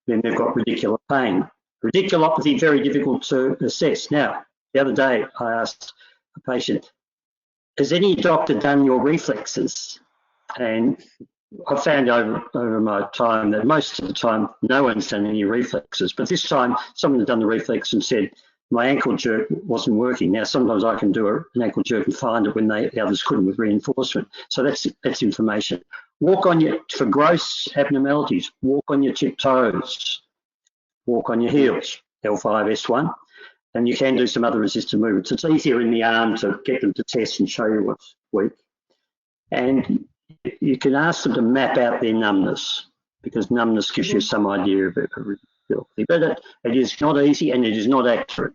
then they've got radicular pain. Radiculopathy, very difficult to assess. Now, the other day I asked a patient, has any doctor done your reflexes? And I found over my time that most of the time no one's done any reflexes, but this time someone had done the reflex and said my ankle jerk wasn't working. Now sometimes I can do an ankle jerk and find it when the others couldn't with reinforcement. So that's information. Walk on your, for gross abnormalities, walk on your tiptoes, walk on your heels, L5, S1. And you can do some other resisted movements. It's easier in the arm to get them to test and show you what's weak. And you can ask them to map out their numbness, because numbness gives you some idea of it. But it is not easy and it is not accurate.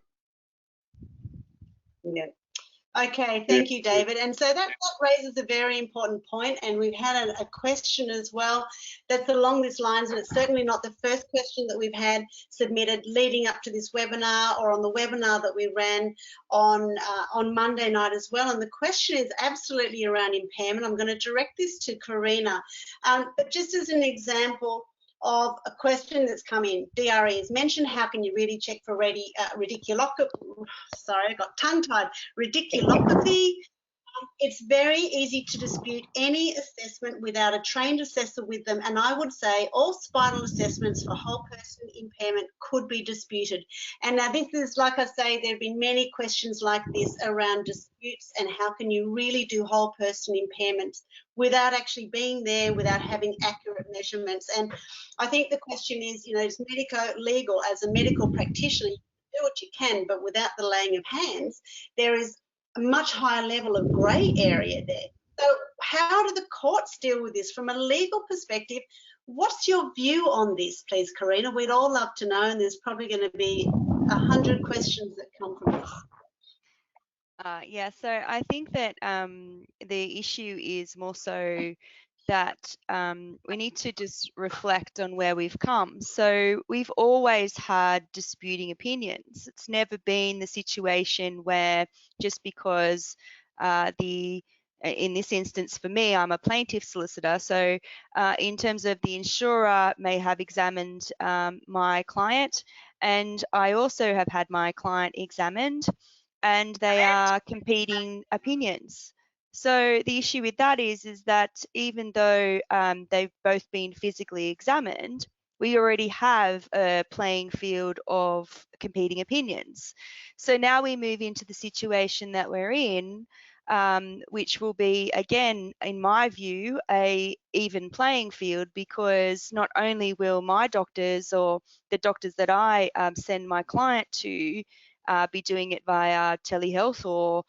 Yeah. Okay, thank you, David. And so that raises a very important point, and we've had a question as well that's along these lines, and it's certainly not the first question that we've had submitted leading up to this webinar or on the webinar that we ran on Monday night as well. And the question is absolutely around impairment. I'm going to direct this to Karina, but just as an example of a question that's come in, DRE has mentioned, how can you really check for radiculopathy? Sorry, I got tongue-tied. Radiculopathy. It's very easy to dispute any assessment without a trained assessor with them, and I would say all spinal assessments for whole person impairment could be disputed. And now this is, like I say, there have been many questions like this around disputes and how can you really do whole person impairments without actually being there, without having accurate measurements. And I think the question is, you know, is medico-legal, as a medical practitioner, you can do what you can, but without the laying of hands, there is a much higher level of grey area there. So how do the courts deal with this from a legal perspective? What's your view on this, please, Karina? We'd all love to know, and there's probably going to be 100 questions that come from this. Yeah, so I think that the issue is more so that we need to just reflect on where we've come. So we've always had disputing opinions. It's never been the situation where just because in this instance for me, I'm a plaintiff solicitor. So in terms of the insurer may have examined my client, and I also have had my client examined, and they are competing opinions. So the issue with that is that even though they've both been physically examined, we already have a playing field of competing opinions. So now we move into the situation that we're in, which will be, again, in my view, a even playing field, because not only will my doctors or the doctors that I send my client to be doing it via telehealth or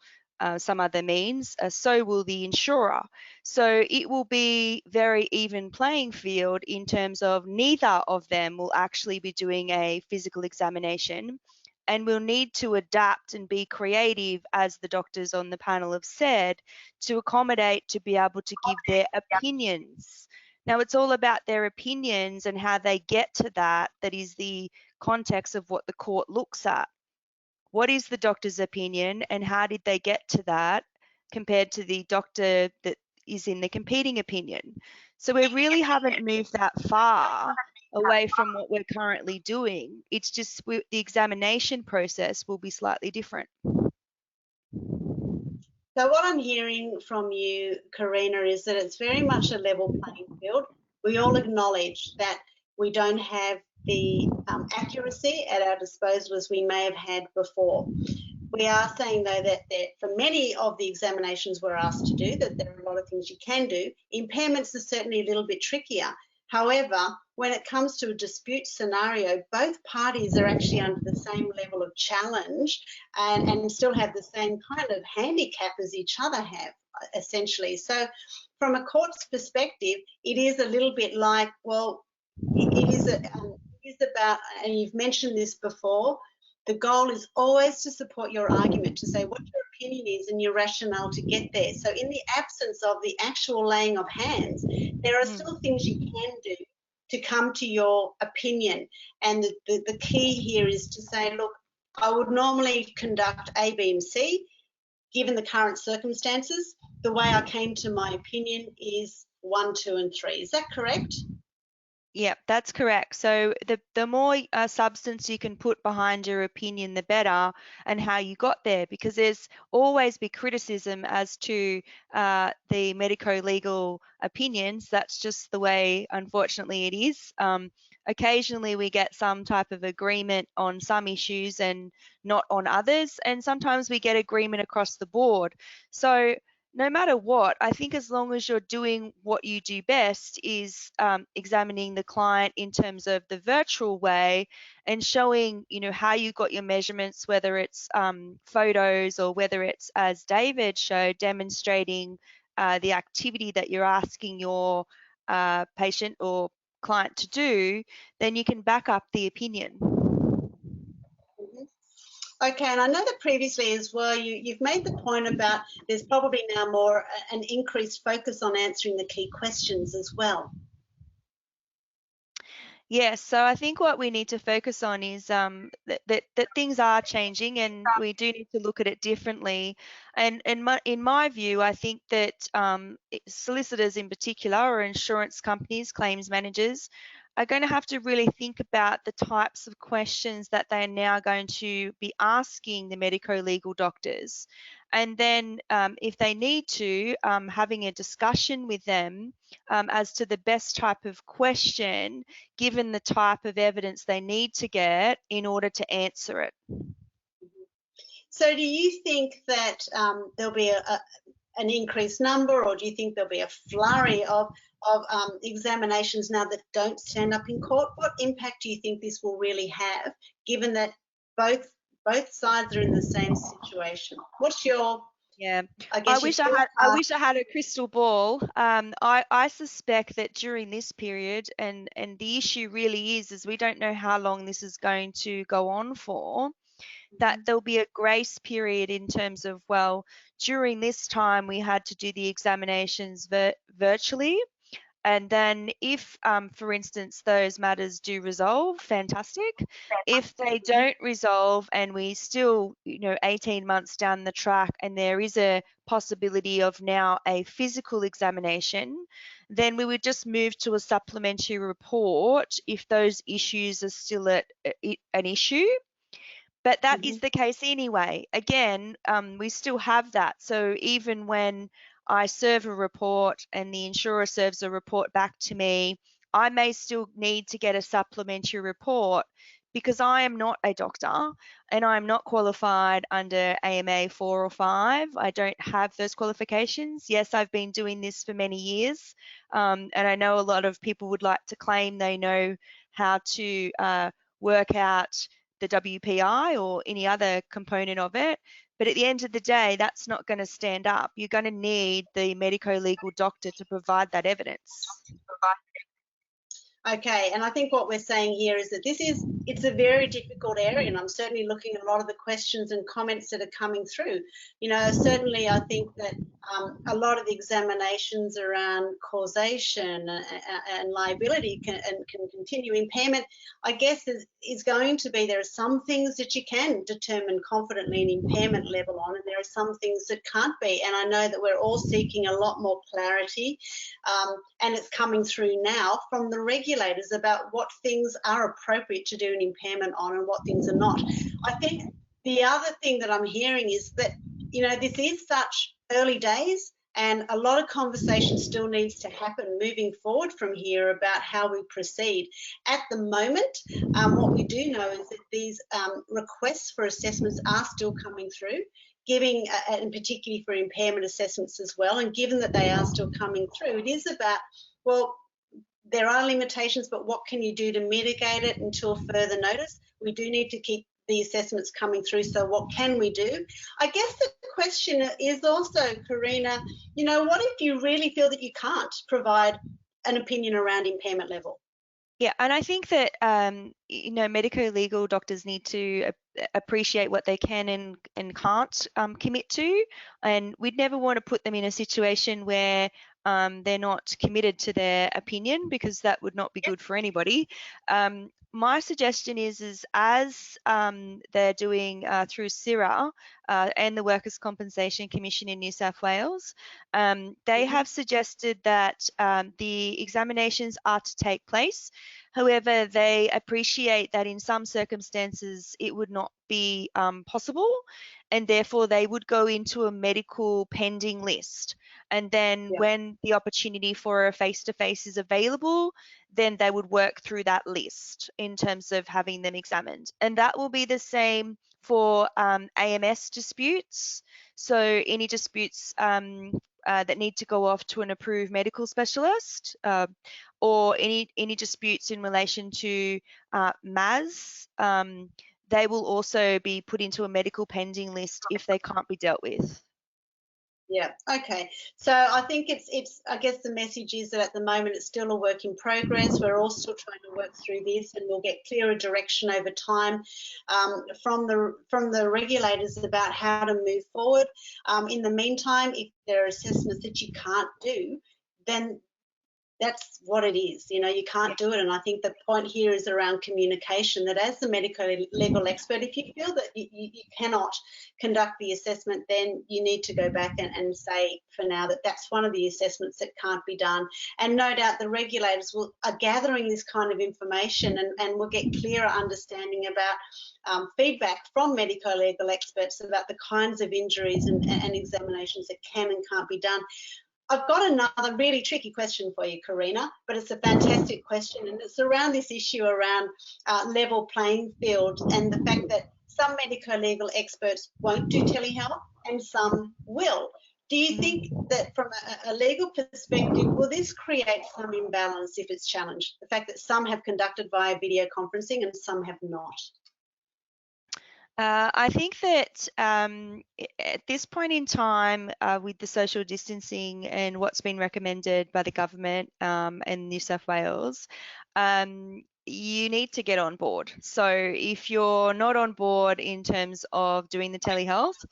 some other means, so will the insurer. So it will be very even playing field in terms of neither of them will actually be doing a physical examination, and we'll need to adapt and be creative, as the doctors on the panel have said, to accommodate, to be able to give their opinions. Now, it's all about their opinions and how they get to that. That is the context of what the court looks at. What is the doctor's opinion and how did they get to that compared to the doctor that is in the competing opinion? So we really haven't moved that far away from what we're currently doing. It's just the examination process will be slightly different. So what I'm hearing from you, Karina, is that it's very much a level playing field. We all acknowledge that we don't have the accuracy at our disposal as we may have had before. We are saying, though, that for many of the examinations we're asked to do, that there are a lot of things you can do. Impairments are certainly a little bit trickier. However, when it comes to a dispute scenario, both parties are actually under the same level of challenge and still have the same kind of handicap as each other have, essentially. So from a court's perspective, it is a little bit like, well, it is about, and you've mentioned this before, the goal is always to support your argument, to say what your opinion is and your rationale to get there. So in the absence of the actual laying of hands, there are still things you can do to come to your opinion. And the key here is to say, look, I would normally conduct A, B, and C. Given the current circumstances, the way I came to my opinion is 1, 2, and 3. Is that correct? Yeah, that's correct. So the more substance you can put behind your opinion, the better, and how you got there, because there's always be criticism as to the medico-legal opinions. That's just the way, unfortunately, it is. Occasionally we get some type of agreement on some issues and not on others, and sometimes we get agreement across the board. So no matter what, I think as long as you're doing what you do best is examining the client in terms of the virtual way and showing, you know, how you got your measurements, whether it's photos or whether it's, as David showed, demonstrating the activity that you're asking your patient or client to do, then you can back up the opinion. Okay, and I know that previously as well, you've made the point about there's probably now more an increased focus on answering the key questions as well. Yes, so I think what we need to focus on is that things are changing, and we do need to look at it differently. And in my view, I think that solicitors in particular, or insurance companies, claims managers, are going to have to really think about the types of questions that they're now going to be asking the medico-legal doctors. And then if they need to, having a discussion with them as to the best type of question, given the type of evidence they need to get in order to answer it. So do you think that there'll be an increased number, or do you think there'll be a flurry of examinations now that don't stand up in court? What impact do you think this will really have, given that both sides are in the same situation? What's your I wish I had a crystal ball. I suspect that during this period, and the issue really is we don't know how long this is going to go on for, that there'll be a grace period in terms of, well, during this time we had to do the examinations virtually, and then if, for instance, those matters do resolve, fantastic. If they don't resolve and we still, 18 months down the track and there is a possibility of now a physical examination, then we would just move to a supplementary report if those issues are still an issue. But that is the case anyway. Again, we still have that. So even when I serve a report and the insurer serves a report back to me, I may still need to get a supplementary report because I am not a doctor and I'm not qualified under AMA 4 or 5. I don't have those qualifications. Yes, I've been doing this for many years, and I know a lot of people would like to claim they know how to work out the WPI or any other component of it. But at the end of the day, that's not going to stand up. You're going to need the medico-legal doctor to provide that evidence. Okay, and I think what we're saying here is that it's a very difficult area, and I'm certainly looking at a lot of the questions and comments that are coming through. Certainly I think that a lot of the examinations around causation and liability can continue. Impairment, I guess, is going to be, there are some things that you can determine confidently an impairment level on, and there are some things that can't be. And I know that we're all seeking a lot more clarity, and it's coming through now from the regulators about what things are appropriate to do an impairment on and what things are not. I think the other thing that I'm hearing is that, this is such early days, and a lot of conversation still needs to happen moving forward from here about how we proceed. At the moment, what we do know is that these requests for assessments are still coming through, giving, and particularly for impairment assessments as well, and given that they are still coming through, it is about, well, there are limitations, but what can you do to mitigate it until further notice? We do need to keep the assessments coming through, so what can we do? I guess the question is also, Karina, what if you really feel that you can't provide an opinion around impairment level? Yeah, and I think that medico-legal doctors need to appreciate what they can and can't commit to, and we'd never want to put them in a situation where they're not committed to their opinion, because that would not be good for anybody. My suggestion is as they're doing through CIRA and the Workers' Compensation Commission in New South Wales, they have suggested that the examinations are to take place. However, they appreciate that in some circumstances it would not be possible, and therefore they would go into a medical pending list. And then when the opportunity for a face-to-face is available, then they would work through that list in terms of having them examined. And that will be the same for AMS disputes. So any disputes that need to go off to an approved medical specialist, or any disputes in relation to MAS, they will also be put into a medical pending list if they can't be dealt with. Yeah, okay. So I think I guess the message is that at the moment it's still a work in progress. We're all still trying to work through this, and we'll get clearer direction over time from the regulators about how to move forward. In the meantime, if there are assessments that you can't do, then that's what it is. You know, you can't do it. And I think the point here is around communication, that as the medico-legal expert, if you feel that you cannot conduct the assessment, then you need to go back and say for now that that's one of the assessments that can't be done. And no doubt the regulators are gathering this kind of information and will get clearer understanding about feedback from medico-legal experts about the kinds of injuries and examinations that can and can't be done. I've got another really tricky question for you, Karina, but it's a fantastic question, and it's around this issue around level playing field and the fact that some medico-legal experts won't do telehealth and some will. Do you think that from a legal perspective, will this create some imbalance if it's challenged? The fact that some have conducted via video conferencing and some have not? I think that at this point in time, with the social distancing and what's been recommended by the government and New South Wales, you need to get on board. So if you're not on board in terms of doing the telehealth,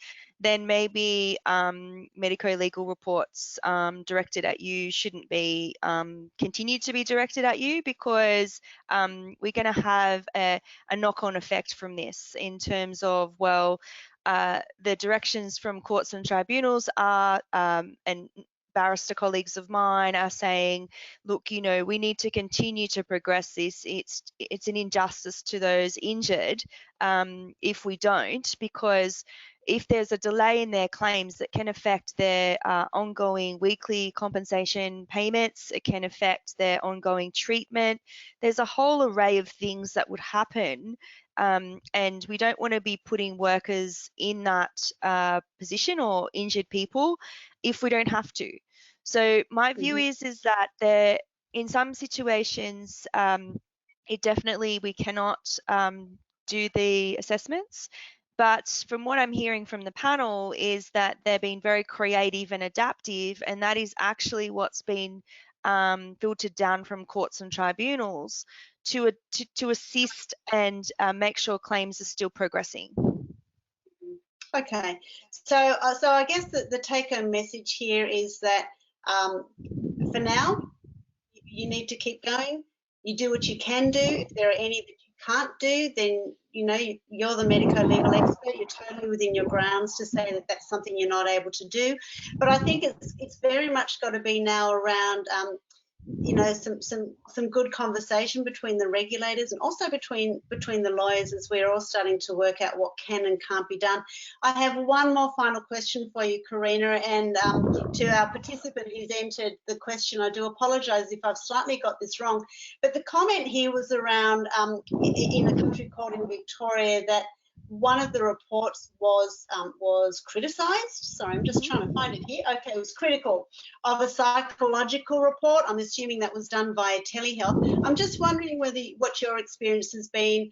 then maybe medico-legal reports directed at you shouldn't be continued to be directed at you, because we're going to have a knock-on effect from this in terms of, well, the directions from courts and tribunals are, and barrister colleagues of mine are saying, look, you know, we need to continue to progress this. It's an injustice to those injured if we don't, because if there's a delay in their claims, that can affect their ongoing weekly compensation payments, it can affect their ongoing treatment. There's a whole array of things that would happen, and we don't want to be putting workers in that position, or injured people, if we don't have to. So my view is that in some situations, it definitely, we cannot do the assessments. But from what I'm hearing from the panel is that they're being very creative and adaptive, and that is actually what's been filtered down from courts and tribunals to assist and make sure claims are still progressing. Okay, so I guess the take-home message here is that for now, you need to keep going. You do what you can do. If there are any that you can't do, then you know you're the medico-legal expert. You're totally within your grounds to say that that's something you're not able to do. But I think it's very much got to be now around you know, some good conversation between the regulators and also between the lawyers, as we're all starting to work out what can and can't be done. I have one more final question for you, Karina, and to our participant who's entered the question, I do apologise if I've slightly got this wrong, but the comment here was around in a country called in Victoria that one of the reports was criticised. Sorry, I'm just trying to find it here. Okay, it was critical of a psychological report. I'm assuming that was done via telehealth. I'm just wondering what your experience has been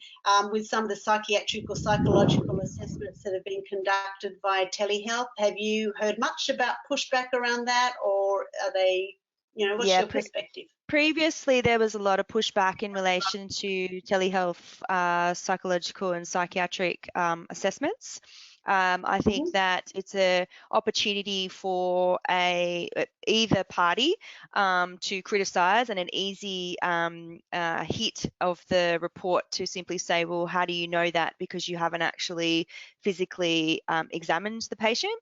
with some of the psychiatric or psychological assessments that have been conducted via telehealth. Have you heard much about pushback around that, or are they, you know, what's your perspective? Previously, there was a lot of pushback in relation to telehealth, psychological and psychiatric assessments. I think that it's an opportunity for either party to criticise, and an easy hit of the report to simply say, well, how do you know that? Because you haven't actually physically examined the patient.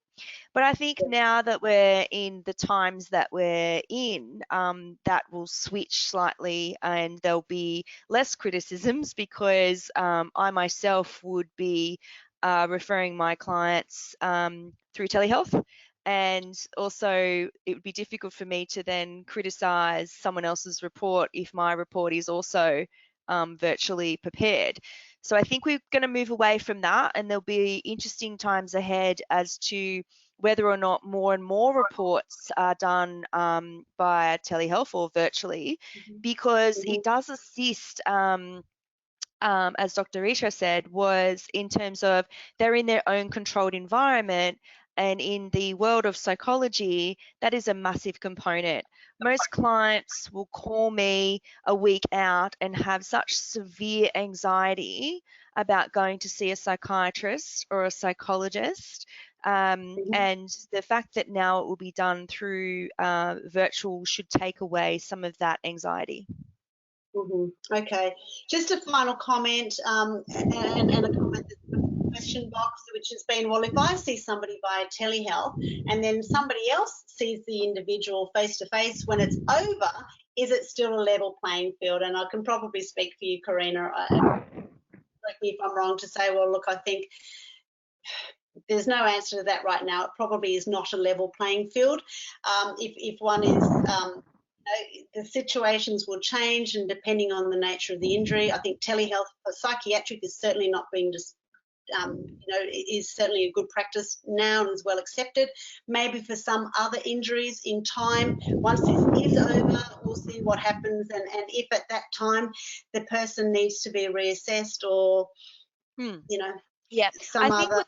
But I think now that we're in the times that we're in, that will switch slightly, and there'll be less criticisms, because I myself would be referring my clients through telehealth. And also, it would be difficult for me to then criticise someone else's report if my report is also virtually prepared. So I think we're going to move away from that, and there'll be interesting times ahead as to whether or not more and more reports are done by telehealth or virtually, because it does assist, as Dr. Isha said, was in terms of they're in their own controlled environment. And in the world of psychology, that is a massive component. Most clients will call me a week out and have such severe anxiety about going to see a psychiatrist or a psychologist. And the fact that now it will be done through virtual should take away some of that anxiety. Okay, just a final comment and a comment that's in the question box, which has been, well, if I see somebody via telehealth and then somebody else sees the individual face to face when it's over, is it still a level playing field? And I can probably speak for you, Karina, correct me if I'm wrong, to say, well, look, I think there's no answer to that right now. It probably is not a level playing field. If one is the situations will change, and depending on the nature of the injury, I think telehealth for psychiatric is certainly not being is certainly a good practice now and is well accepted. Maybe for some other injuries in time, once this is over, we'll see what happens, and if at that time the person needs to be reassessed, or some other.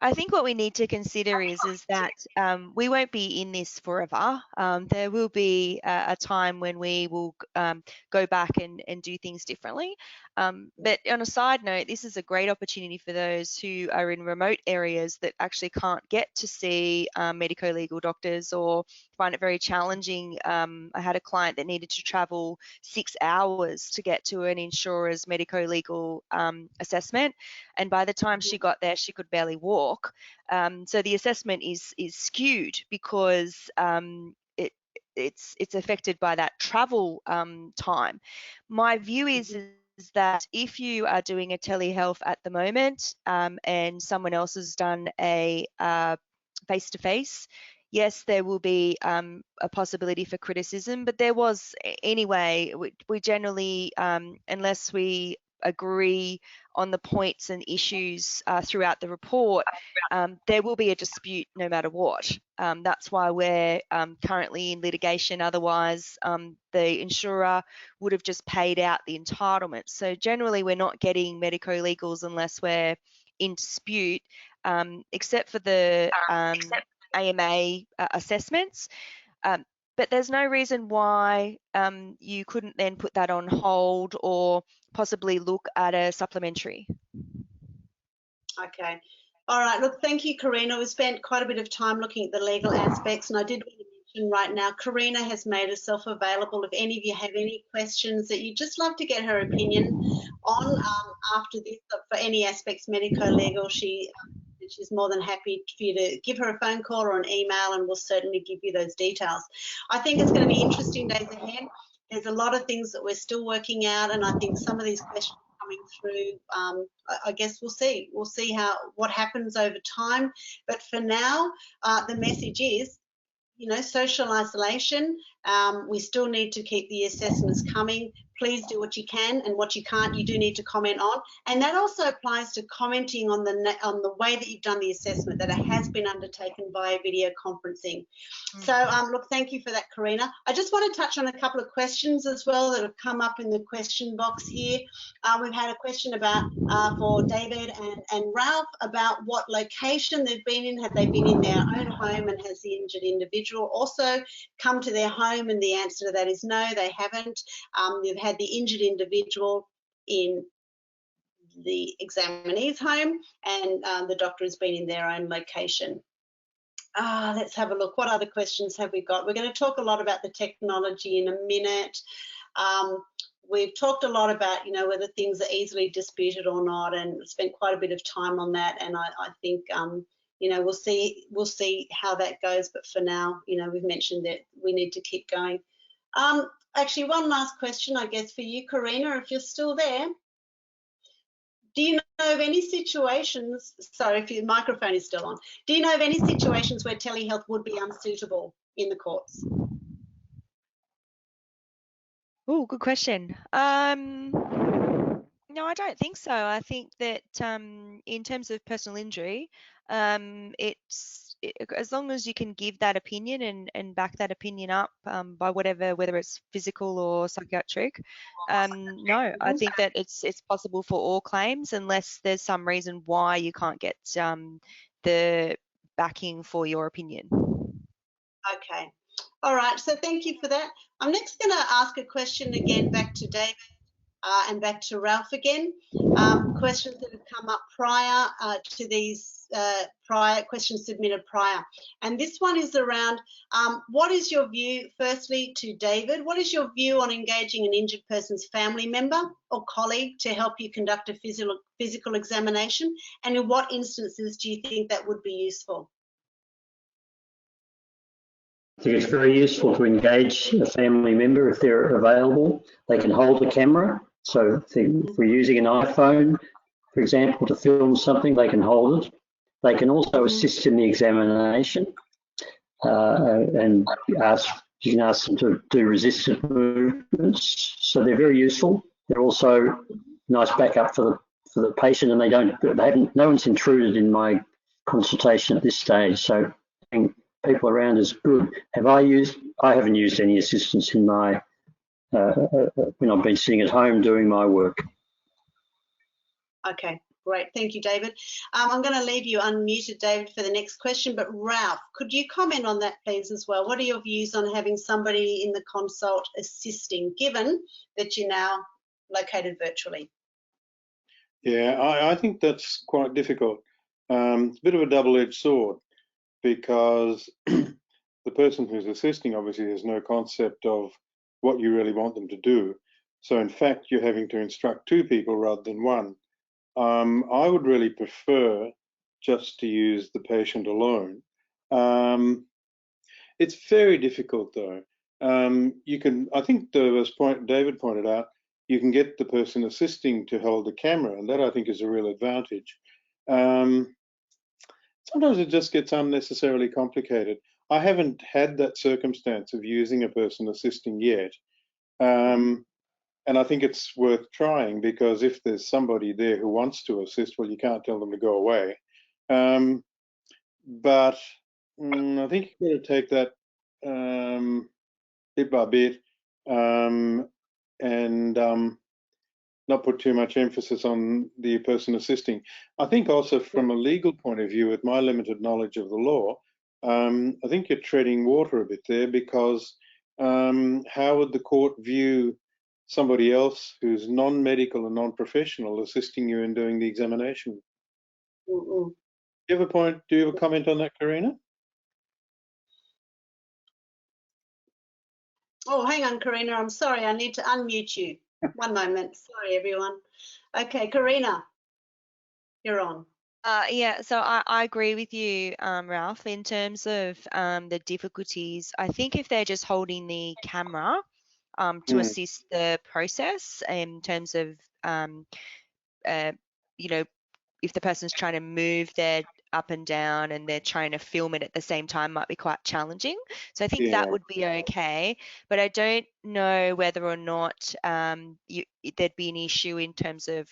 I think what we need to consider is that we won't be in this forever. There will be a time when we will go back and do things differently. But on a side note, this is a great opportunity for those who are in remote areas that actually can't get to see medico-legal doctors, or find it very challenging. I had a client that needed to travel 6 hours to get to an insurer's medico-legal assessment, and by the time she got there, she could barely walk. So the assessment is skewed because it's affected by that travel time. My view is that if you are doing a telehealth at the moment and someone else has done a face-to-face, yes, there will be a possibility for criticism, but there was anyway. We generally, unless we agree on the points and issues throughout the report, there will be a dispute no matter what. That's why we're currently in litigation. Otherwise, the insurer would have just paid out the entitlement. So generally, we're not getting medico-legals unless we're in dispute, except for the AMA assessments. But there's no reason why you couldn't then put that on hold, or possibly look at a supplementary. Okay. All right. Look, thank you, Karina. We spent quite a bit of time looking at the legal aspects, and I did want to mention right now, Karina has made herself available. If any of you have any questions that you'd just love to get her opinion on after this, for any aspects medico-legal, she's more than happy for you to give her a phone call or an email, and we'll certainly give you those details. I think it's going to be interesting days ahead. There's a lot of things that we're still working out, and I think some of these questions coming through, I guess we'll see. We'll see what happens over time. But for now, the message is, social isolation. We still need to keep the assessments coming. Please do what you can, and what you can't, you do need to comment on. And that also applies to commenting on the way that you've done the assessment, that it has been undertaken via video conferencing. So look, thank you for that, Karina. I just want to touch on a couple of questions as well that have come up in the question box here. We've had a question about for David and Ralph about what location they've been in. Have they been in their own home, and has the injured individual also come to their home? And the answer to that is no, they haven't. They've had the injured individual in the examinee's home, and the doctor has been in their own location. Let's have a look. What other questions have we got? We're going to talk a lot about the technology in a minute. We've talked a lot about, you know, whether things are easily disputed or not, and spent quite a bit of time on that. And I think, you know, we'll see how that goes. But for now, you know, we've mentioned that we need to keep going. Actually, one last question, I guess, for you, Karina, if you're still there. Do you know of any situations, sorry if your microphone is still on, do you know of any situations where telehealth would be unsuitable in the courts? Oh, good question. No, I don't think so. I think that in terms of personal injury, as long as you can give that opinion and back that opinion up by whether it's physical or psychiatric. No, I think that it's possible for all claims unless there's some reason why you can't get the backing for your opinion. Okay. All right. So thank you for that. I'm next going to ask a question again back to David. And back to Ralph again. Questions that have come up prior to these prior questions submitted prior. And this one is around what is your view, firstly to David, what is your view on engaging an injured person's family member or colleague to help you conduct a physical examination? And in what instances do you think that would be useful? I think it's very useful to engage a family member if they're available. They can hold the camera. So if we're using an iPhone, for example, to film something, they can hold it. They can also assist in the examination and you can ask them to do resisted movements. So they're very useful. They're also nice backup for the patient, and no one's intruded in my consultation at this stage. So having people around is good. I haven't used any assistance in my when I've been sitting at home doing my work. Okay, great. Thank you, David. I'm going to leave you unmuted, David, for the next question. But Ralph, could you comment on that, please, as well? What are your views on having somebody in the consult assisting, given that you're now located virtually? Yeah, I think that's quite difficult. It's a bit of a double-edged sword because the person who's assisting obviously has no concept of what you really want them to do. So in fact, you're having to instruct two people rather than one. I would really prefer just to use the patient alone. It's very difficult though. I think David pointed out, you can get the person assisting to hold the camera, and that I think is a real advantage. Sometimes it just gets unnecessarily complicated. I haven't had that circumstance of using a person assisting yet. And I think it's worth trying, because if there's somebody there who wants to assist, well, you can't tell them to go away. But I think you've got to take that bit by bit and not put too much emphasis on the person assisting. I think also from a legal point of view, with my limited knowledge of the law, I think you're treading water a bit there, because how would the court view somebody else who's non-medical and non-professional assisting you in doing the examination? Do you have a comment on that, Karina? Oh, hang on, Karina. I'm sorry. I need to unmute you. One moment. Sorry, everyone. Okay, Karina, you're on. Yeah, so I agree with you, Ralph, in terms of the difficulties. I think if they're just holding the camera to assist the process in terms of, you know, if the person's trying to move their up and down and they're trying to film it at the same time, might be quite challenging. So I think that would be okay, but I don't know whether or not there'd be an issue in terms of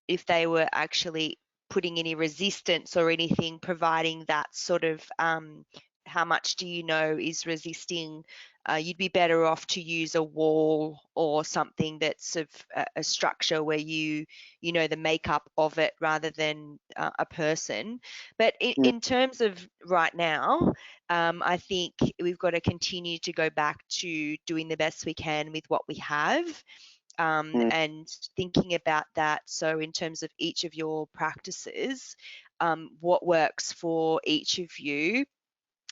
if they were actually putting any resistance or anything, providing that sort of how much do you know is resisting. You'd be better off to use a wall or something that's of a structure where you know the makeup of it, rather than a person. But in terms of right now, I think we've got to continue to go back to doing the best we can with what we have. and thinking about that. So in terms of each of your practices, what works for each of you.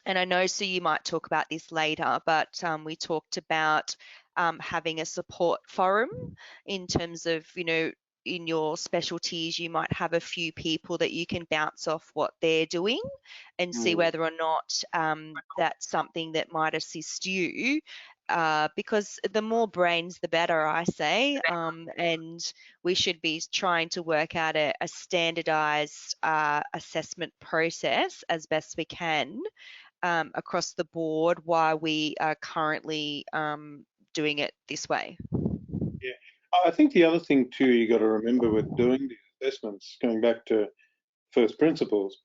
And I know, Sue, you might talk about this later, but we talked about having a support forum in terms of, you know, in your specialties, you might have a few people that you can bounce off what they're doing and see whether or not that's something that might assist you. Because the more brains, the better, I say, and we should be trying to work out a standardized assessment process as best we can across the board while we are currently doing it this way. Yeah, I think the other thing too you got to remember with doing these assessments, going back to first principles,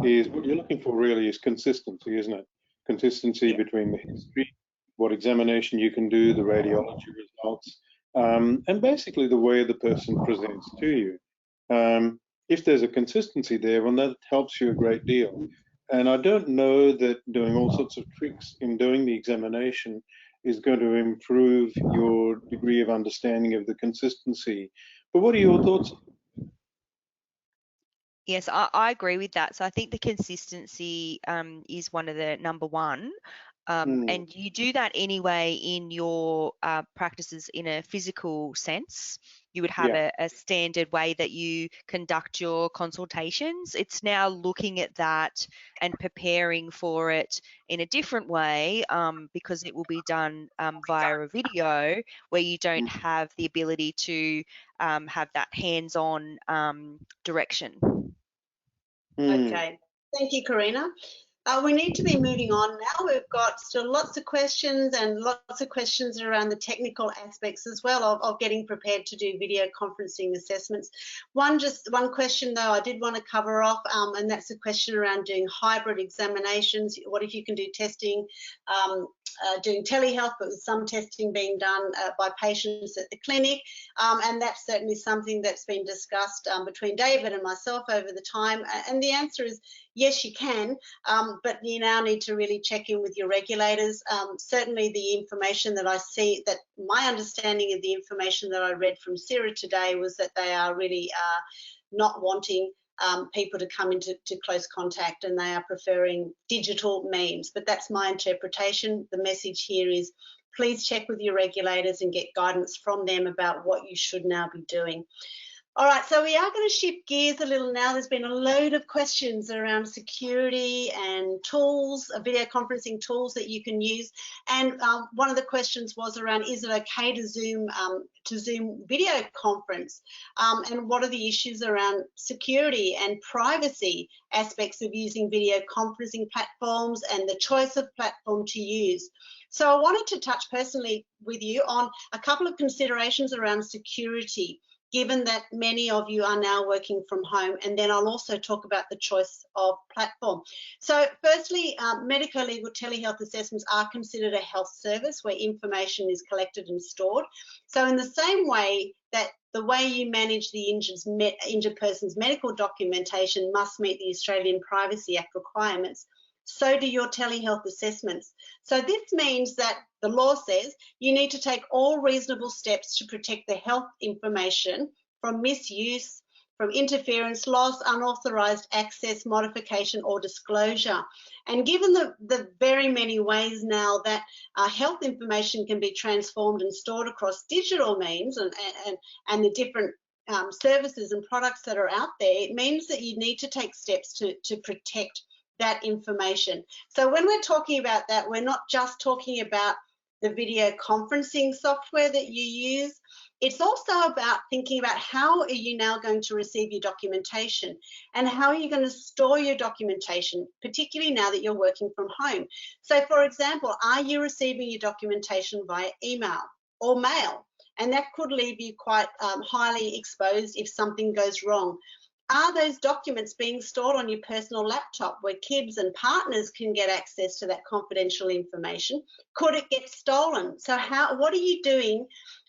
is what you're looking for really is consistency, isn't it? Consistency between the history, what examination you can do, the radiology results, and basically the way the person presents to you. If there's a consistency there, well, that helps you a great deal. And I don't know that doing all sorts of tricks in doing the examination is going to improve your degree of understanding of the consistency. But what are your thoughts? Yes, I agree with that. So I think the consistency is one of the number one. And you do that anyway in your practices in a physical sense. You would have a standard way that you conduct your consultations. It's now looking at that and preparing for it in a different way because it will be done via a video where you don't have the ability to have that hands-on direction. Okay, thank you, Karina. We need to be moving on now. We've got still lots of questions and lots of questions around the technical aspects as well of getting prepared to do video conferencing assessments. One question though I did want to cover off, and that's a question around doing hybrid examinations. What if you can do testing, doing telehealth, but with some testing being done by patients at the clinic, and that's certainly something that's been discussed between David and myself over the time, and the answer is yes, you can, but you now need to really check in with your regulators. Certainly the information that I see, that my understanding of the information that I read from Sarah today was that they are really not wanting people to come into close contact, and they are preferring digital means. But that's my interpretation. The message here is please check with your regulators and get guidance from them about what you should now be doing. All right, so we are going to shift gears a little now. There's been a load of questions around security and tools, video conferencing tools that you can use. And one of the questions was around, is it okay to Zoom video conference? And what are the issues around security and privacy aspects of using video conferencing platforms and the choice of platform to use? So I wanted to touch personally with you on a couple of considerations around security, given that many of you are now working from home, and then I'll also talk about the choice of platform. So firstly, medico-legal telehealth assessments are considered a health service where information is collected and stored. So in the same way that the way you manage the injured person's medical documentation must meet the Australian Privacy Act requirements, so do your telehealth assessments. So this means that the law says you need to take all reasonable steps to protect the health information from misuse, from interference, loss, unauthorised access, modification or disclosure. And given the very many ways now that health information can be transformed and stored across digital means and the different services and products that are out there, it means that you need to take steps to protect that information. So when we're talking about that, we're not just talking about the video conferencing software that you use. It's also about thinking about how are you now going to receive your documentation and how are you going to store your documentation, particularly now that you're working from home. So for example, are you receiving your documentation via email or mail? And that could leave you quite highly exposed if something goes wrong. Are those documents being stored on your personal laptop where kids and partners can get access to that confidential information? Could it get stolen? So what are you doing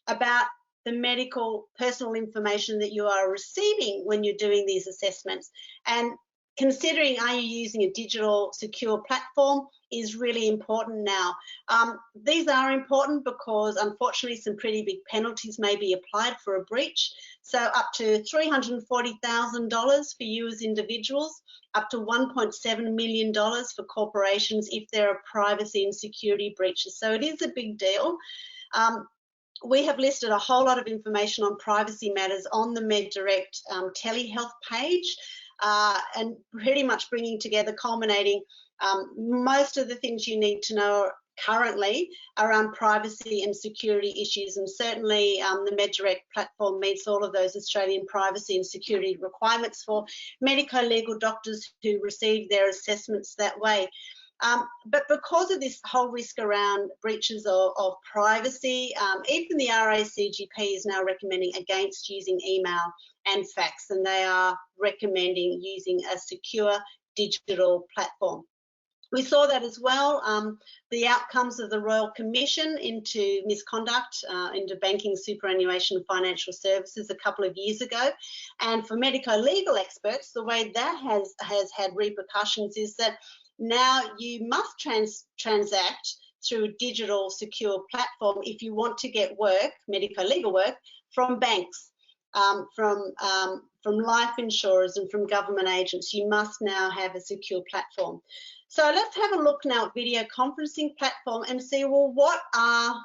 about the medical personal information that you are receiving when you're doing these assessments? And considering are you using a digital secure platform is really important now. These are important because unfortunately some pretty big penalties may be applied for a breach. So up to $340,000 for you as individuals, up to $1.7 million for corporations if there are privacy and security breaches. So it is a big deal. We have listed a whole lot of information on privacy matters on the MEDirect telehealth page, and pretty much bringing together, culminating most of the things you need to know currently around privacy and security issues, and certainly the MEDirect platform meets all of those Australian privacy and security requirements for medico-legal doctors who receive their assessments that way. But because of this whole risk around breaches of privacy, even the RACGP is now recommending against using email and fax, and they are recommending using a secure digital platform. We saw that as well, the outcomes of the Royal Commission into misconduct, into banking, superannuation and financial services a couple of years ago. And for medico-legal experts, the way that has had repercussions is that now you must transact through a digital secure platform if you want to get work, medico-legal work, from banks, from life insurers and from government agents. You must now have a secure platform. So let's have a look now at video conferencing platform and see, well, what are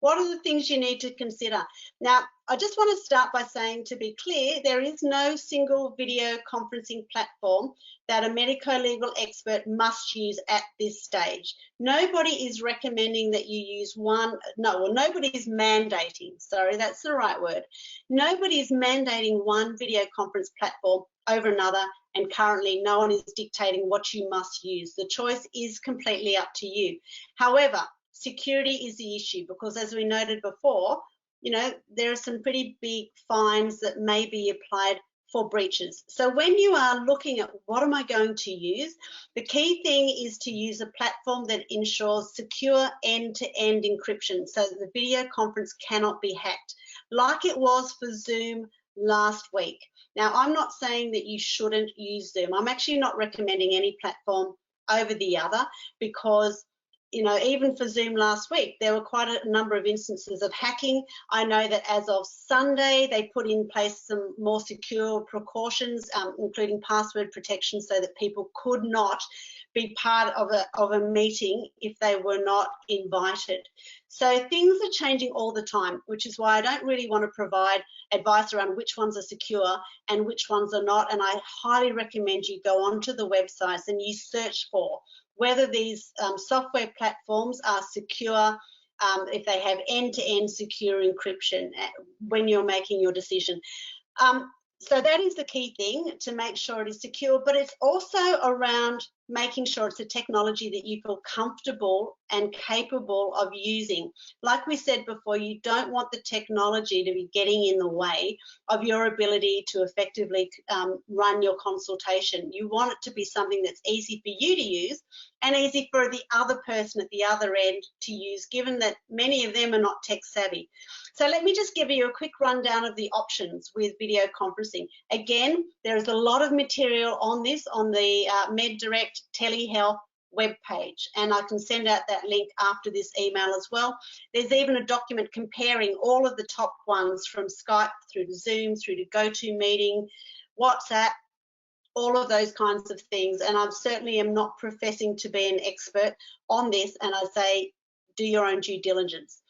the things you need to consider? Now, I just want to start by saying, to be clear, there is no single video conferencing platform that a medico-legal expert must use at this stage. Nobody is recommending that you use one, nobody is mandating, sorry, that's the right word. Nobody is mandating one video conference platform over another, and currently no one is dictating what you must use. The choice is completely up to you. However, security is the issue because, as we noted before, you know, there are some pretty big fines that may be applied for breaches. So when you are looking at what am I going to use, the key thing is to use a platform that ensures secure end-to-end encryption so that the video conference cannot be hacked, like it was for Zoom last week. Now, I'm not saying that you shouldn't use Zoom. I'm actually not recommending any platform over the other because, you know, even for Zoom last week, there were quite a number of instances of hacking. I know that as of Sunday, they put in place some more secure precautions, including password protection, so that people could not be part of a meeting if they were not invited. So things are changing all the time, which is why I don't really want to provide advice around which ones are secure and which ones are not. And I highly recommend you go onto the websites and you search for whether these software platforms are secure, if they have end-to-end secure encryption when you're making your decision. So that is the key thing, to make sure it is secure, but it's also around making sure it's a technology that you feel comfortable and capable of using. Like we said before, you don't want the technology to be getting in the way of your ability to effectively run your consultation. You want it to be something that's easy for you to use and easy for the other person at the other end to use, given that many of them are not tech savvy. So let me just give you a quick rundown of the options with video conferencing. Again, there is a lot of material on this on the MEDirect Telehealth webpage, and I can send out that link after this email as well. There's even a document comparing all of the top ones from Skype through to Zoom, through to GoToMeeting, WhatsApp, all of those kinds of things. And I certainly am not professing to be an expert on this, and I say do your own due diligence.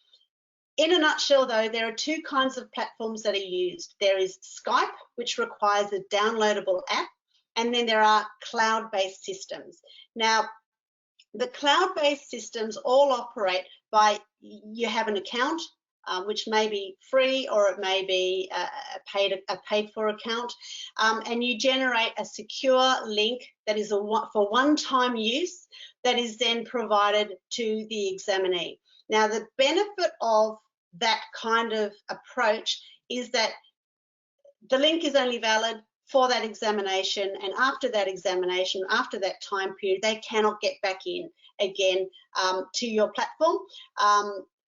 In a nutshell, though, there are two kinds of platforms that are used. There is Skype, which requires a downloadable app, and then there are cloud-based systems. Now, the cloud-based systems all operate by you have an account, which may be free or it may be a paid-for account, and you generate a secure link that is for one-time use that is then provided to the examinee. Now, the benefit of that kind of approach is that the link is only valid for that examination, and after that examination, after that time period, they cannot get back in again to your platform.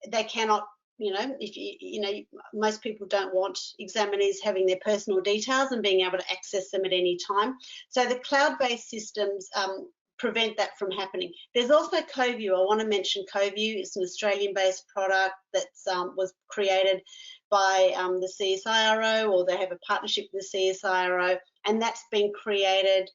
They cannot, if most people don't want examinees having their personal details and being able to access them at any time. So the cloud-based systems prevent that from happening. There's also CoView. I want to mention CoView. It's an Australian-based product that was created by the CSIRO, or they have a partnership with the CSIRO, and that's been created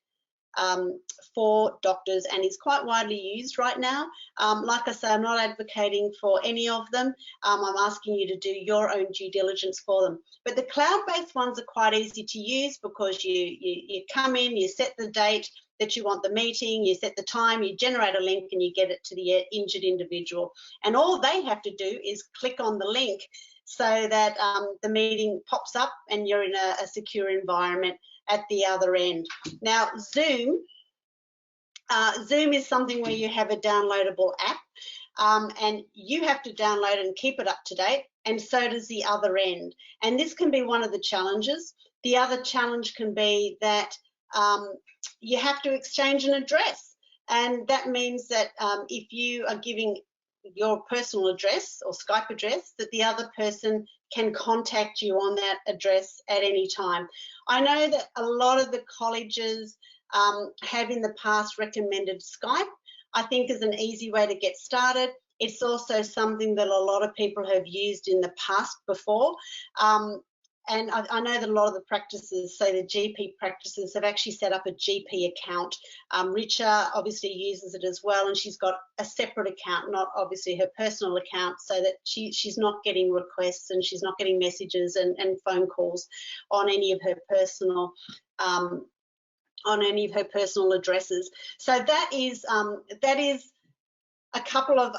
for doctors and is quite widely used right now. Like I say, I'm not advocating for any of them. I'm asking you to do your own due diligence for them. But the cloud-based ones are quite easy to use because you come in, you set the date that you want the meeting, you set the time, you generate a link and you get it to the injured individual. And all they have to do is click on the link so that the meeting pops up and you're in a secure environment at the other end. Now, Zoom is something where you have a downloadable app, and you have to download and keep it up to date, and so does the other end. And this can be one of the challenges. The other challenge can be that you have to exchange an address, and that means that if you are giving your personal address or Skype address, that the other person can contact you on that address at any time. I know that a lot of the colleges have in the past recommended Skype. I think is an easy way to get started. It's also something that a lot of people have used in the past before. And I know that a lot of the practices, say the GP practices, have actually set up a GP account. Richa obviously uses it as well, and she's got a separate account, not obviously her personal account, so that she's not getting requests and she's not getting messages and phone calls on any of her personal addresses. So that is a couple of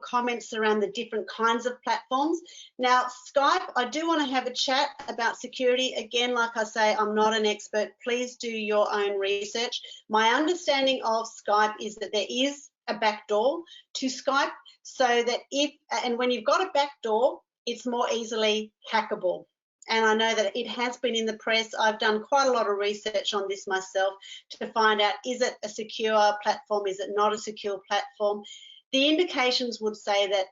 comments around the different kinds of platforms. Now, Skype, I do want to have a chat about security. Again, like I say, I'm not an expert. Please do your own research. My understanding of Skype is that there is a backdoor to Skype, so that when you've got a backdoor, it's more easily hackable. And I know that it has been in the press. I've done quite a lot of research on this myself to find out, is it a secure platform? Is it not a secure platform? The indications would say that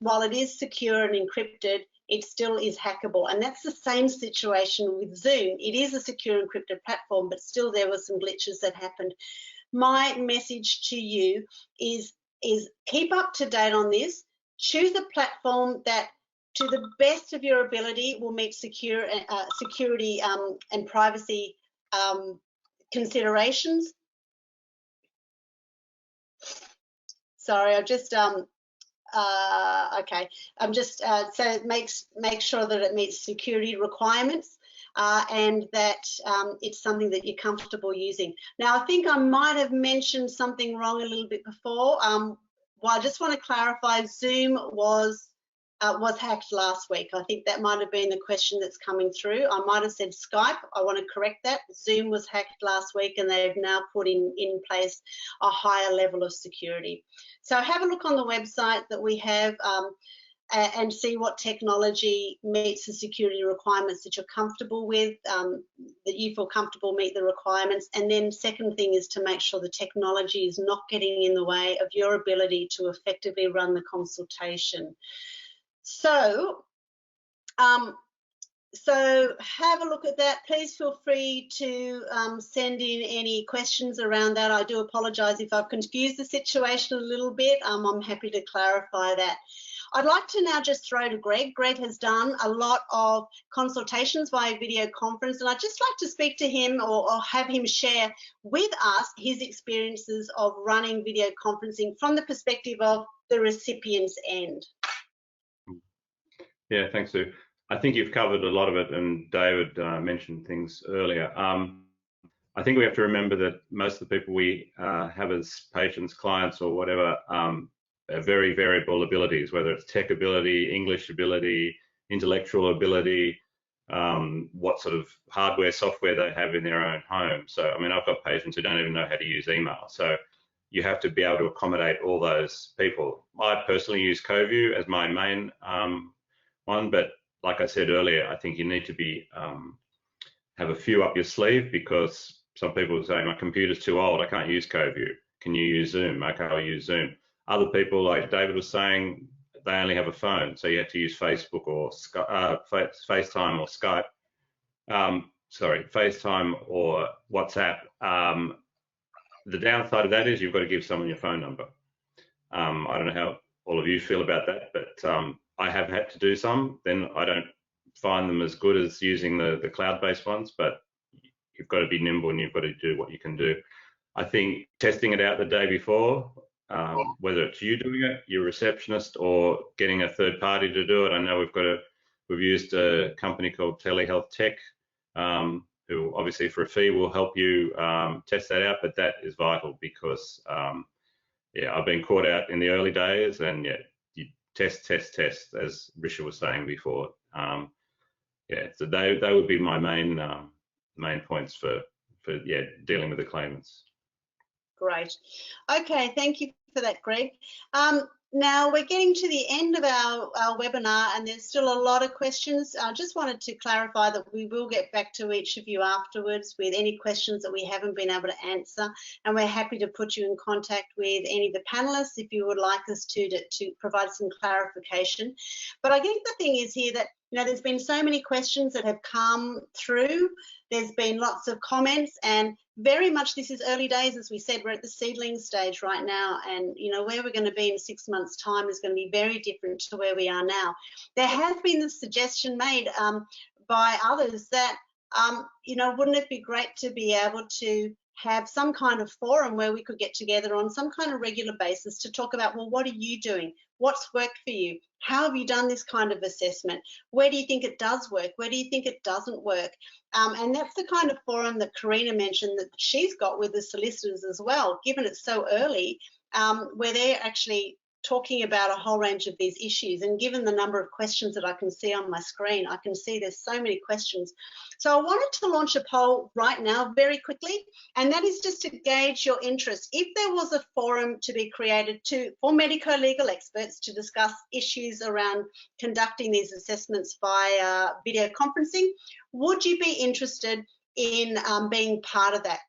while it is secure and encrypted, it still is hackable. And that's the same situation with Zoom. It is a secure encrypted platform, but still there were some glitches that happened. My message to you is keep up to date on this. Choose a platform that, to the best of your ability, will meet security and privacy considerations. Sorry, I've just okay. I'm just so make sure that it meets security requirements and that it's something that you're comfortable using. Now, I think I might have mentioned something wrong a little bit before. Well, I just want to clarify. Zoom was hacked last week. I think that might have been the question that's coming through. I might have said Skype. I want to correct that. Zoom was hacked last week, and they've now put in place a higher level of security. So have a look on the website that we have and see what technology meets the security requirements that you're comfortable with, that you feel comfortable meet the requirements. And then second thing is to make sure the technology is not getting in the way of your ability to effectively run the consultation. So have a look at that. Please feel free to send in any questions around that. I do apologise if I've confused the situation a little bit. I'm happy to clarify that. I'd like to now just throw to Greg. Greg has done a lot of consultations via video conference, and I'd just like to speak to him or have him share with us his experiences of running video conferencing from the perspective of the recipient's end. Yeah, thanks, Sue. I think you've covered a lot of it, and David mentioned things earlier. I think we have to remember that most of the people we have as patients, clients, or whatever, are very variable abilities, whether it's tech ability, English ability, intellectual ability, what sort of hardware, software they have in their own home. So, I mean, I've got patients who don't even know how to use email. So you have to be able to accommodate all those people. I personally use CoView as my main one, but like I said earlier, I think you need to be have a few up your sleeve, because some people say my computer's too old, I can't use CoView. Can you use Zoom? Okay, I'll use Zoom. Other people, like David was saying, they only have a phone, so you have to use Facebook or FaceTime or Skype. Sorry, FaceTime or WhatsApp. The downside of that is you've got to give someone your phone number. I don't know how all of you feel about that, but I have had to do some. Then I don't find them as good as using the cloud-based ones, but you've got to be nimble and you've got to do what you can do. I think testing it out the day before, whether it's you doing it, your receptionist, or getting a third party to do it. I know we've used a company called Telehealth Tech, who obviously for a fee will help you test that out, but that is vital because yeah, I've been caught out in the early days, and yeah, you test, as Risha was saying before. Yeah, so they would be my main points for yeah, dealing with the claimants. Great. Okay, thank you for that, Greg. Now we're getting to the end of our webinar, and there's still a lot of questions. I just wanted to clarify that we will get back to each of you afterwards with any questions that we haven't been able to answer, and we're happy to put you in contact with any of the panelists if you would like us to provide some clarification. But I think the thing is here that, you know, there's been so many questions that have come through. There's been lots of comments, and very much this is early days. As we said, we're at the seedling stage right now, and you know, where we're going to be in 6 months' time is going to be very different to where we are now. There has been the suggestion made by others that you know, wouldn't it be great to be able to have some kind of forum where we could get together on some kind of regular basis to talk about, well, what are you doing? What's worked for you? How have you done this kind of assessment? Where do you think it does work? Where do you think it doesn't work? And that's the kind of forum that Karina mentioned that she's got with the solicitors as well, given it's so early, where they're actually talking about a whole range of these issues. And given the number of questions that I can see on my screen, I can see there's so many questions. So I wanted to launch a poll right now very quickly, and that is just to gauge your interest. If there was a forum to be created for medico-legal experts to discuss issues around conducting these assessments via video conferencing, would you be interested in being part of that?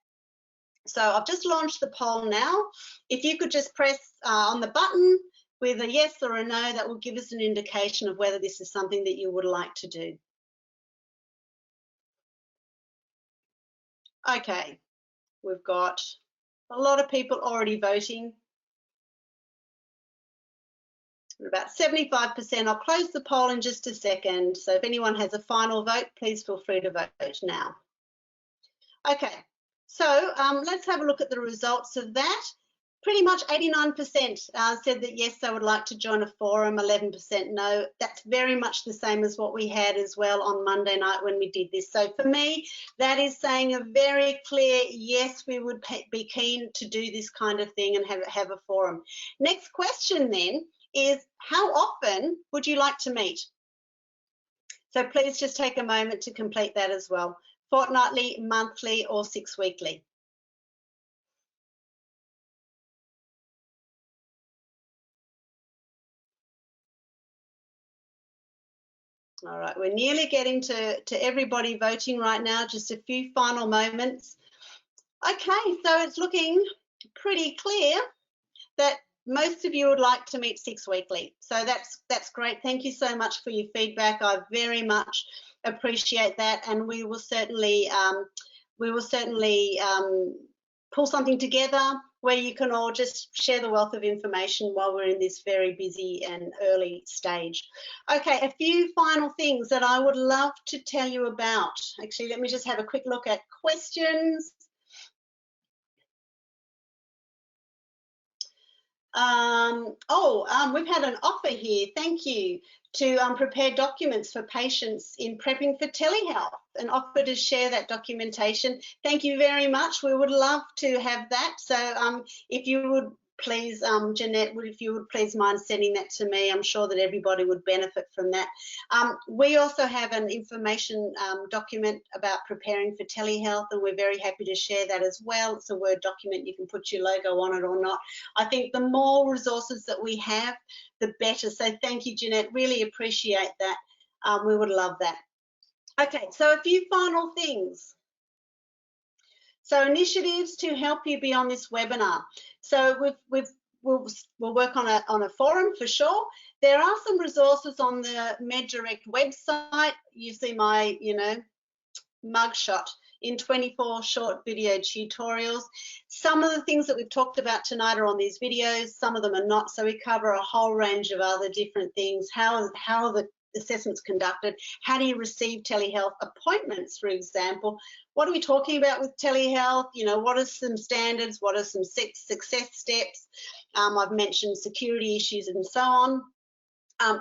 So I've just launched the poll now. If you could just press on the button with a yes or a no, that will give us an indication of whether this is something that you would like to do. Okay, we've got a lot of people already voting. We're about 75%. I'll close the poll in just a second. So if anyone has a final vote, please feel free to vote now. Okay. So let's have a look at the results of that. Pretty much 89% said that yes, they would like to join a forum, 11% no. That's very much the same as what we had as well on Monday night when we did this. So for me, that is saying a very clear yes, we would be keen to do this kind of thing and have a forum. Next question then is, how often would you like to meet? So please just take a moment to complete that as well. Fortnightly, monthly, or 6 weekly. All right, we're nearly getting to everybody voting right now, just a few final moments. Okay, so it's looking pretty clear that most of you would like to meet 6 weekly. So that's great. Thank you so much for your feedback. I very much appreciate that, and we will certainly pull something together where you can all just share the wealth of information while we're in this very busy and early stage. Okay, a few final things that I would love to tell you about. Actually, let me just have a quick look at questions. We've had an offer here, thank you, to prepare documents for patients in prepping for telehealth, an offer to share that documentation. Thank you very much. We would love to have that. So if you would please, Jeanette, if you would please mind sending that to me, I'm sure that everybody would benefit from that. We also have an information document about preparing for telehealth, and we're very happy to share that as well. It's a Word document. You can put your logo on it or not. I think the more resources that we have, the better. So thank you, Jeanette. Really appreciate that. We would love that. Okay, so a few final things. So initiatives to help you be on this webinar. So we've we'll work on a forum for sure. There are some resources on the MEDirect website. You see my, mugshot in 24 short video tutorials. Some of the things that we've talked about tonight are on these videos, some of them are not, so we cover a whole range of other different things, how the assessment's conducted, how do you receive telehealth appointments, for example, what are we talking about with telehealth, what are some standards, what are some success steps, I've mentioned security issues and so on.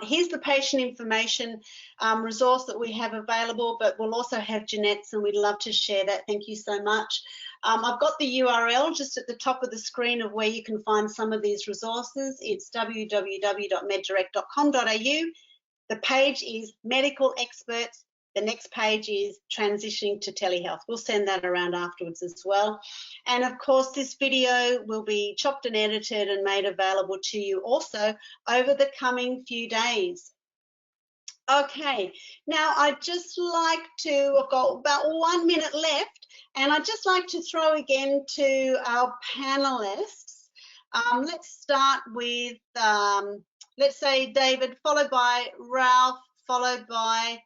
Here's the patient information resource that we have available, but we'll also have Jeanette's, and we'd love to share that. Thank you so much. I've got the URL just at the top of the screen of where you can find some of these resources. It's www.meddirect.com.au. The page is medical experts. The next page is transitioning to telehealth. We'll send that around afterwards as well. And of course, this video will be chopped and edited and made available to you also over the coming few days. Okay, now I'd just like to, I've got about 1 minute left, and I'd just like to throw again to our panelists. Let's start with, let's say David, followed by Ralph, followed by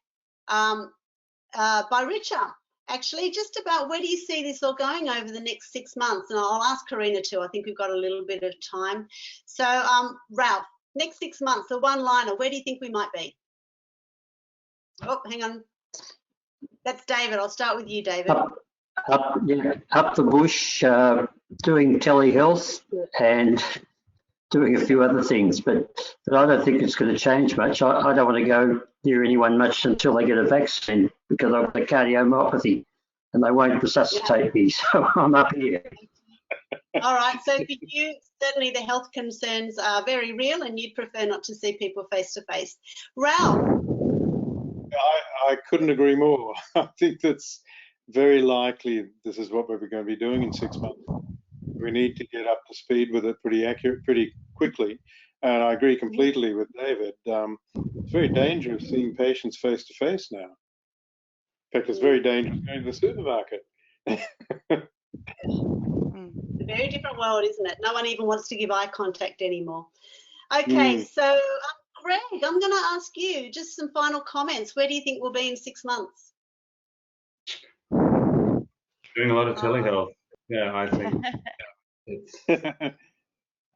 Richard. Actually, just about where do you see this all going over the next 6 months? And I'll ask Karina too. I think we've got a little bit of time. So, Ralph, next 6 months, a one-liner, where do you think we might be? Oh, hang on. That's David. I'll start with you, David. Up the bush, doing telehealth and doing a few other things, but I don't think it's going to change much. I don't want to go near anyone much until they get a vaccine, because I've got a cardiomyopathy and they won't resuscitate me, so I'm up here. All right, so for you, certainly the health concerns are very real and you'd prefer not to see people face to face. Ralph? I couldn't agree more. I think that's very likely this is what we're going to be doing in 6 months. We need to get up to speed with it pretty quickly. And I agree completely with David. It's very dangerous seeing patients face to face now. In fact, it's very dangerous going to the supermarket. It's a very different world, isn't it? No one even wants to give eye contact anymore. Okay, so Greg, I'm going to ask you just some final comments. Where do you think we'll be in 6 months? Doing a lot of telehealth. Yeah, I think it's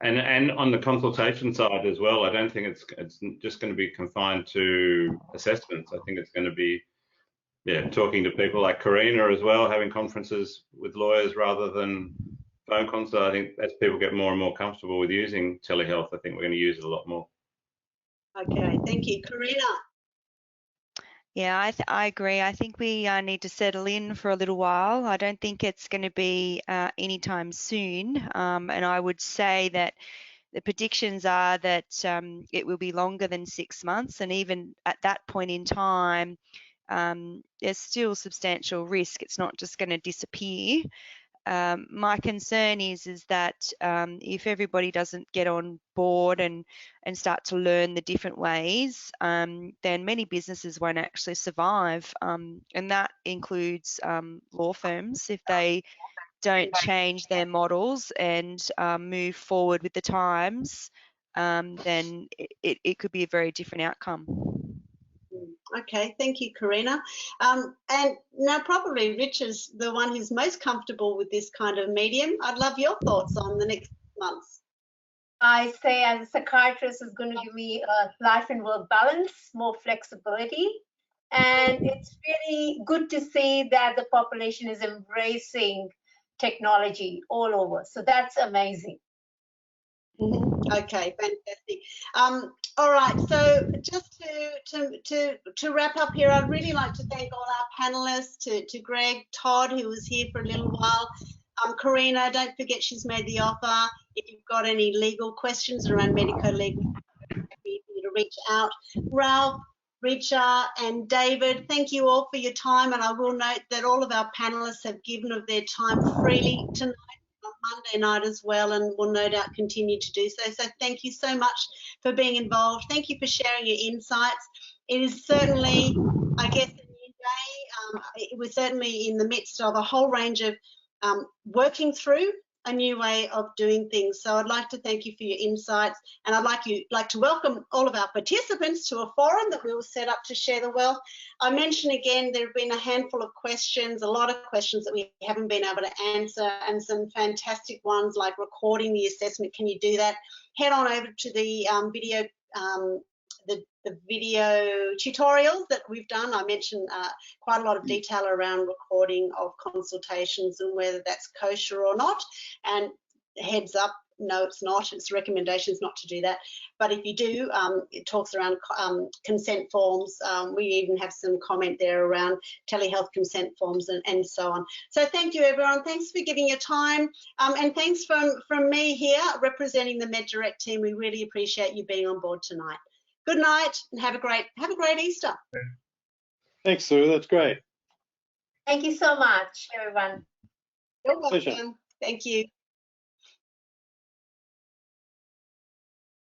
and on the consultation side as well. I don't think it's just going to be confined to assessments. I think it's going to be talking to people like Karina as well, having conferences with lawyers rather than phone consult. I think as people get more and more comfortable with using telehealth, I think we're going to use it a lot more. Okay, thank you, Karina. Yeah, I agree. I think we need to settle in for a little while. I don't think it's going to be anytime soon. And I would say that the predictions are that it will be longer than 6 months. And even at that point in time, there's still substantial risk. It's not just going to disappear. My concern is that if everybody doesn't get on board and start to learn the different ways, then many businesses won't actually survive, and that includes law firms. If they don't change their models and move forward with the times, then it could be a very different outcome. Okay, thank you, Karina. And now probably Rich is the one who's most comfortable with this kind of medium. I'd love your thoughts on the next months. I say as a psychiatrist, it's going to give me a life and work balance, more flexibility. And it's really good to see that the population is embracing technology all over. So that's amazing. Okay, fantastic. All right, so just to wrap up here, I'd really like to thank all our panelists, to Greg, Todd, who was here for a little while, Karina, don't forget she's made the offer. If you've got any legal questions around medico-legal, you to reach out. Ralph, Richard and David, thank you all for your time, and I will note that all of our panelists have given of their time freely tonight, on Monday night as well, and will no doubt continue to do so. So thank you so much for being involved. Thank you for sharing your insights. It is certainly, I guess, a new day. We're certainly in the midst of a whole range of working through a new way of doing things. So I'd like to thank you for your insights, and I'd like to welcome all of our participants to a forum that we will set up to share the wealth. I mentioned again, there have been a handful of questions, a lot of questions that we haven't been able to answer, and some fantastic ones like recording the assessment. Can you do that? Head on over to the video tutorials that we've done. I mentioned quite a lot of detail around recording of consultations and whether that's kosher or not. And heads up, no, it's not. It's recommendations not to do that. But if you do, it talks around consent forms. We even have some comment there around telehealth consent forms and so on. So thank you, everyone. Thanks for giving your time. And thanks from me here representing the MEDirect team. We really appreciate you being on board tonight. Good night and have a great Easter. Thanks, Sue. That's great. Thank you so much, everyone. You're welcome. Thank you.